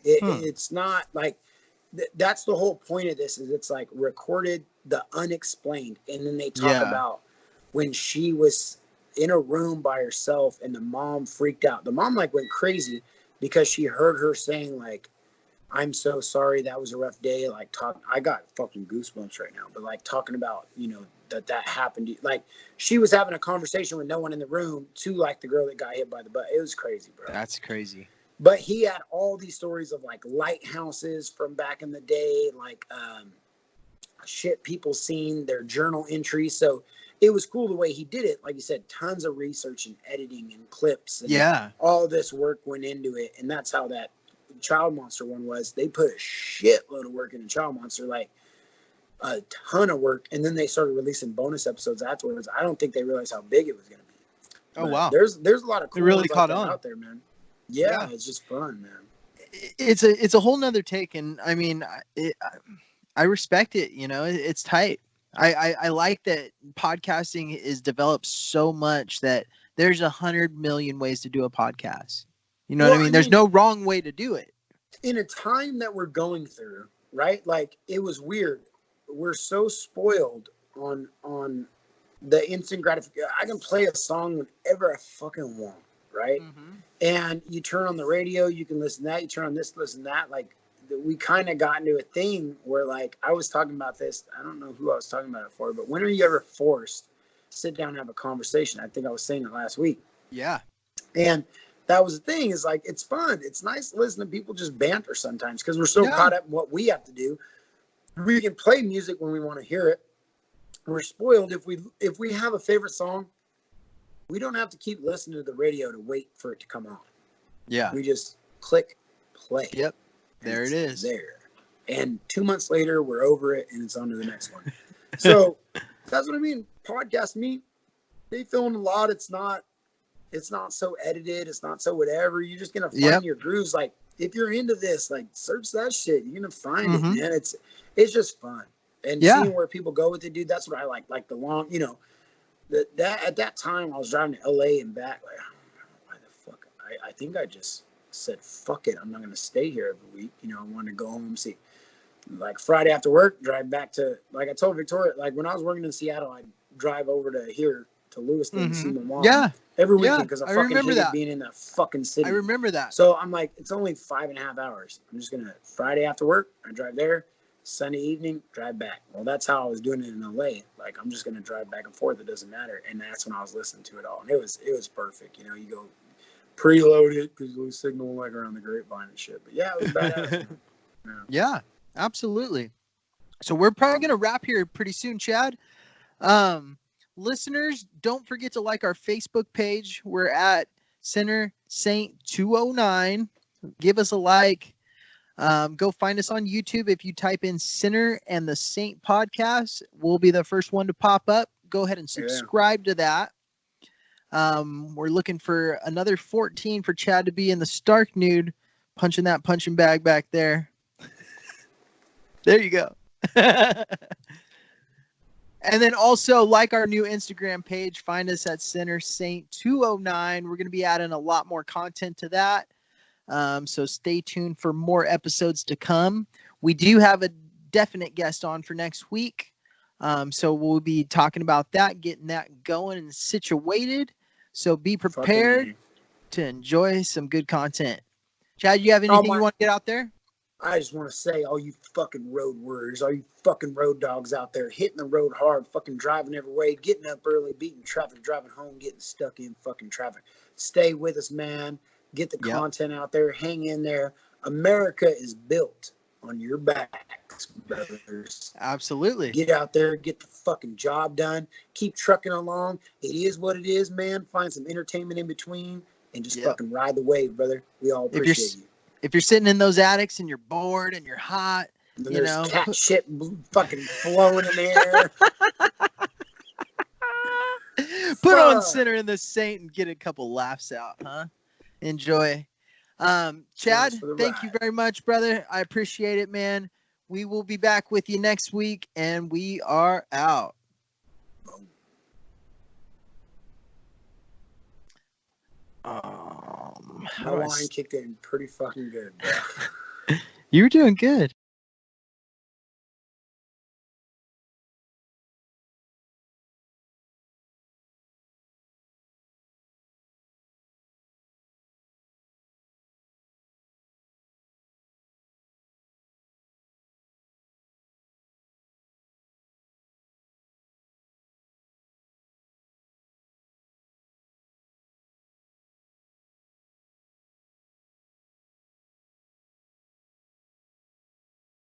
It's not like that's the whole point of this, is it's like recorded the unexplained. And then they talk about when she was in a room by herself and the mom freaked out. The mom like went crazy because she heard her saying like, I'm so sorry, that was a rough day. Like I got fucking goosebumps right now, but like talking about, you know, that happened. Like she was having a conversation with no one in the room to like the girl that got hit by the bus. It was crazy, bro. That's crazy. But he had all these stories of like lighthouses from back in the day, like shit people seen, their journal entries. So it was cool the way he did it. Like you said, tons of research and editing and clips. And all this work went into it. And that's how that Child Monster one was. They put a shitload of work into Child Monster, like a ton of work. And then they started releasing bonus episodes afterwards. I don't think they realized how big it was going to be. Oh, wow. There's a lot of cool really caught on out there, man. Yeah, it's just fun, man. it's a whole nother take, and I mean, I respect it. It's tight. I like that podcasting is developed so much that there's 100 million ways to do a podcast. You know what I mean? There's no wrong way to do it. In a time that we're going through, right? Like, it was weird. We're so spoiled on the instant gratification. I can play a song whenever I fucking want, right? Mm-hmm. And you turn on the radio, you can listen to that. You turn on this, listen to that. Like, we kind of got into a thing where, like, I was talking about this. I don't know who I was talking about it for, but when are you ever forced to sit down and have a conversation? I think I was saying it last week. Yeah. And that was the thing, is like, it's fun. It's nice to listen to people just banter sometimes because we're so caught up in what we have to do. We can play music when we want to hear it. We're spoiled. If we have a favorite song, we don't have to keep listening to the radio to wait for it to come on. Yeah. We just click play. Yep. There it is. There. And 2 months later, we're over it and it's on to the next one. So that's what I mean. Podcast me, they film a lot. It's not so edited. It's not so whatever. You're just going to find your grooves. Like, if you're into this, like, search that shit. You're going to find it, man. It's just fun. And seeing where people go with it, dude, that's what I like. Like, the long, that at that time I was driving to LA and back. Like, I don't know why the fuck. I think I just said, fuck it. I'm not going to stay here every week. I wanted to go home, see. Like, Friday after work, drive back to, like I told Victoria, like, when I was working in Seattle, I'd drive over to here to Lewiston to see my mom. Yeah. Every weekend, because I fucking hated being in that fucking city. I remember that. So I'm like, it's only 5.5 hours. I'm just going to, Friday after work, I drive there. Sunday evening, drive back. Well, that's how I was doing it in LA. Like, I'm just going to drive back and forth. It doesn't matter. And that's when I was listening to it all. And it was perfect. You go preload it because you lose signal like around the grapevine and shit. But yeah, it was badass. Yeah, absolutely. So we're probably going to wrap here pretty soon, Chad. Listeners, don't forget to like our Facebook page. We're at Center Saint 209. Give us a like. Go find us on YouTube. If you type in Sinner and the Saint podcast, we'll be the first one to pop up. Go ahead and subscribe to that. We're looking for another 14 for Chad to be in the Stark nude, punching that punching bag back there. There you go. And then also like our new Instagram page. Find us at Center Saint 209. We're going to be adding a lot more content to that. So stay tuned for more episodes to come. We do have a definite guest on for next week. So we'll be talking about that, getting that going and situated. So be prepared to enjoy some good content. Chad, you have anything you want to get out there? I just want to say, all you fucking road warriors, all you fucking road dogs out there, hitting the road hard, fucking driving every way, getting up early, beating traffic, driving home, getting stuck in fucking traffic. Stay with us, man. Get the content out there. Hang in there. America is built on your backs, brothers. Absolutely. Get out there. Get the fucking job done. Keep trucking along. It is what it is, man. Find some entertainment in between and just fucking ride the wave, brother. We all appreciate you. If you're sitting in those attics and you're bored and you're hot, and there's cat shit fucking flowing in the air. Put on Sinner and the Saint and get a couple laughs out, huh? Enjoy. Chad, thank you very much, brother. I appreciate it, man. We will be back with you next week, and we are out. My line kicked in pretty fucking good, bro. You were doing good.